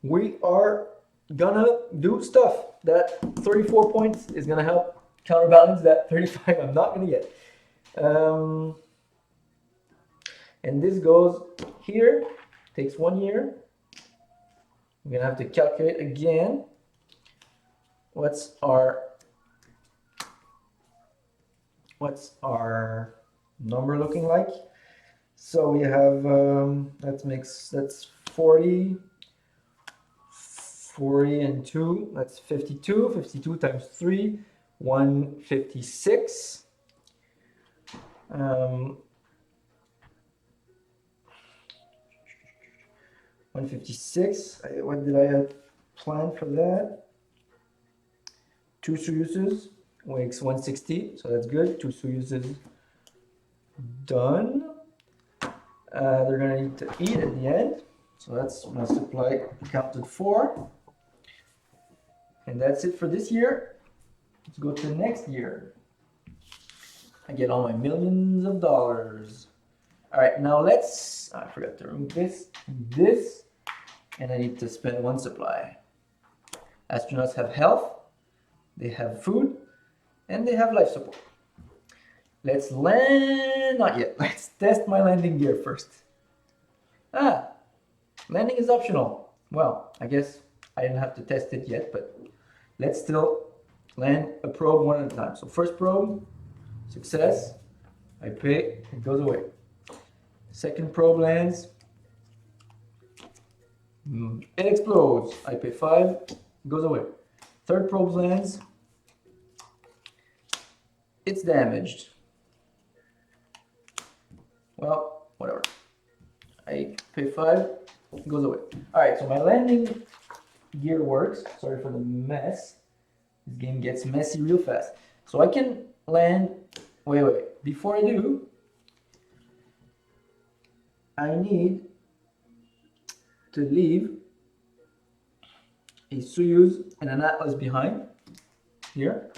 We are gonna do stuff. That 34 points is gonna help counterbalance that 35 I'm not gonna get. And this goes here, takes 1 year. I'm gonna have to calculate again. What's our number looking like? So we have that's 40 and 2, that's 52. 52 times 3, 156. 156. What did I have planned for that? 2 Soyuzes makes 160, so that's good. 2 Soyuzes done. They're gonna need to eat at the end, so that's my supply accounted for. And that's it for this year. Let's go to next year. I get all my millions of dollars. All right, now let's, I forgot to remove this, and I need to spend 1 supply. Astronauts have health, they have food, and they have life support. Let's land, not yet. Let's test my landing gear first. Landing is optional. Well, I guess I didn't have to test it yet, but let's still land a probe 1 at a time. So first probe, success, I pay, it goes away. Second probe lands, it explodes, I pay 5, it goes away. Third probe lands, it's damaged. Well, whatever. I pay 5, it goes away. Alright, so my landing gear works. Sorry for the mess. This game gets messy real fast. So I can land, wait. Before I do, I need to leave a Soyuz and an Atlas behind here.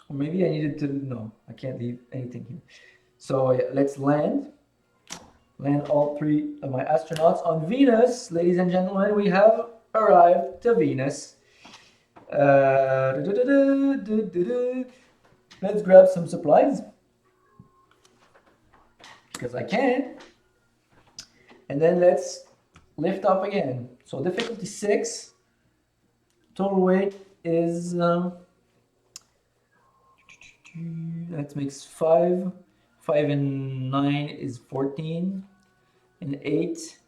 Or maybe I needed to, no, I can't leave anything here. So yeah, let's land all 3 of my astronauts on Venus. Ladies and gentlemen, we have arrived to Venus. Let's grab some supplies, because I can. And then let's lift off again. So difficulty 6, total weight is, that makes 5. 5 and 9 is 14. And 8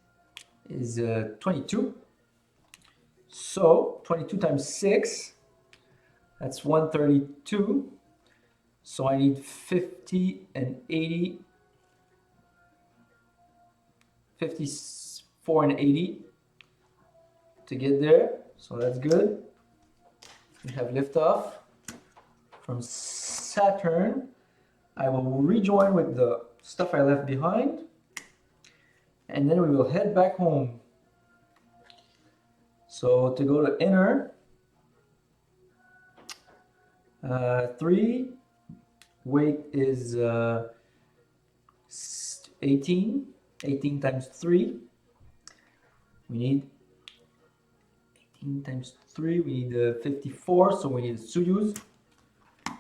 is 22. So 22 times 6, that's 132. So I need 50 and 80, 54 and 80 to get there. So that's good. We have liftoff from Saturn. I will rejoin with the stuff I left behind, and then we will head back home. So to go to inner, 3, weight is 18. 18 times 3. We need 18 times 3. We need 54. So we need a Soyuz,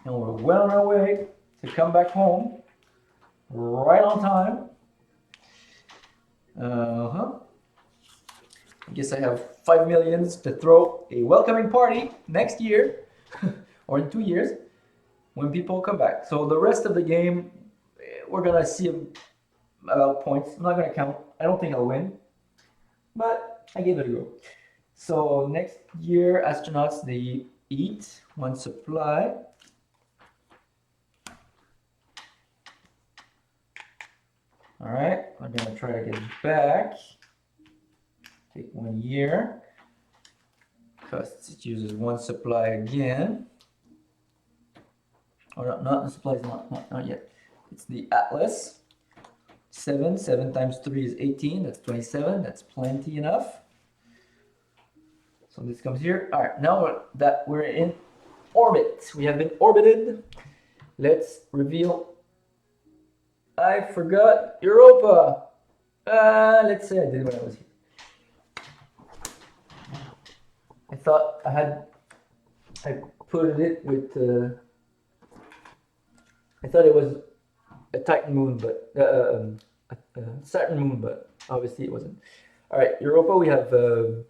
and we're well on our way to come back home right on time. I guess I have 5 millions to throw a welcoming party next year or in 2 years when people come back. So the rest of the game, we're gonna see about points. I'm not gonna count. I don't think I'll win, but I gave it a go. So next year, astronauts, they eat 1 supply. All right, I'm gonna try to get back. Take 1 year, because it uses 1 supply again. Or not the supplies, not yet. It's the Atlas. 7 times 3 is 18. That's 27. That's plenty enough. So this comes here. All right, now that we're in orbit, we have been orbited. Let's reveal. I forgot Europa. Let's say I did when I was here. I thought I put it with, I thought it was a Titan moon, but, a Saturn moon, but obviously it wasn't. All right, Europa, we have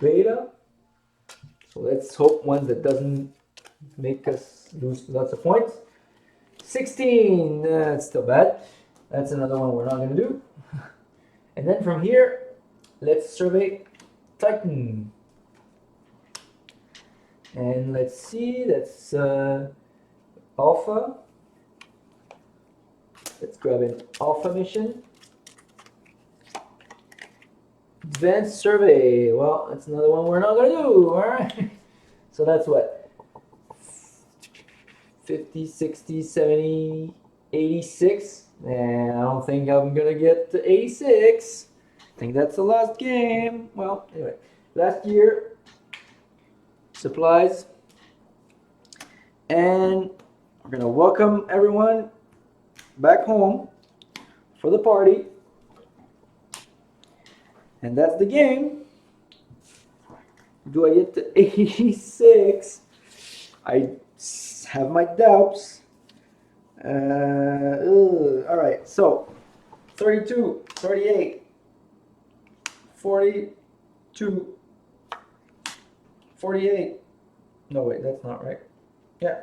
Beta. So let's hope one that doesn't make us lose lots of points. 16, that's still bad. That's another one we're not gonna do. And then from here, let's survey Titan. And let's see, that's Alpha. Let's grab an Alpha mission. Advanced survey. Well, that's another one we're not gonna do, alright? So that's what? 50, 60, 70, 86. And I don't think I'm gonna get to 86. I think that's the last game. Well, anyway, last year, supplies. And we're gonna welcome everyone back home for the party. And that's the game. Do I get to 86? I have my doubts. All right, so 32, 38, 42, 48. No, wait, that's not right. Yeah.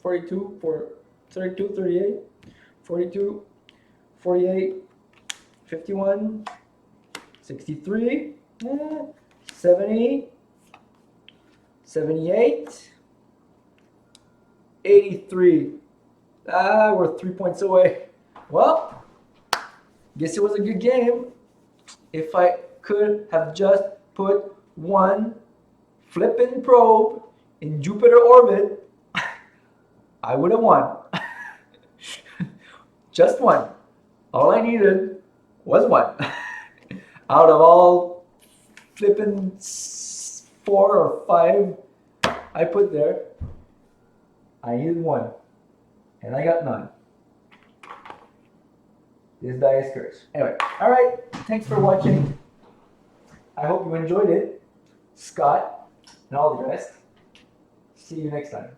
42, 32, 38, 42, 48, 51, 63, 70, 78, 83. We're 3 points away. Well, guess it was a good game. If I could have just put one flippin' probe in Jupiter orbit, I would have won. Just one. All I needed was one. Out of all flippin' 4 or 5 I put there, I needed one. And I got none. This die is cursed. Anyway, alright. Thanks for watching. I hope you enjoyed it. Scott and all the rest. See you next time.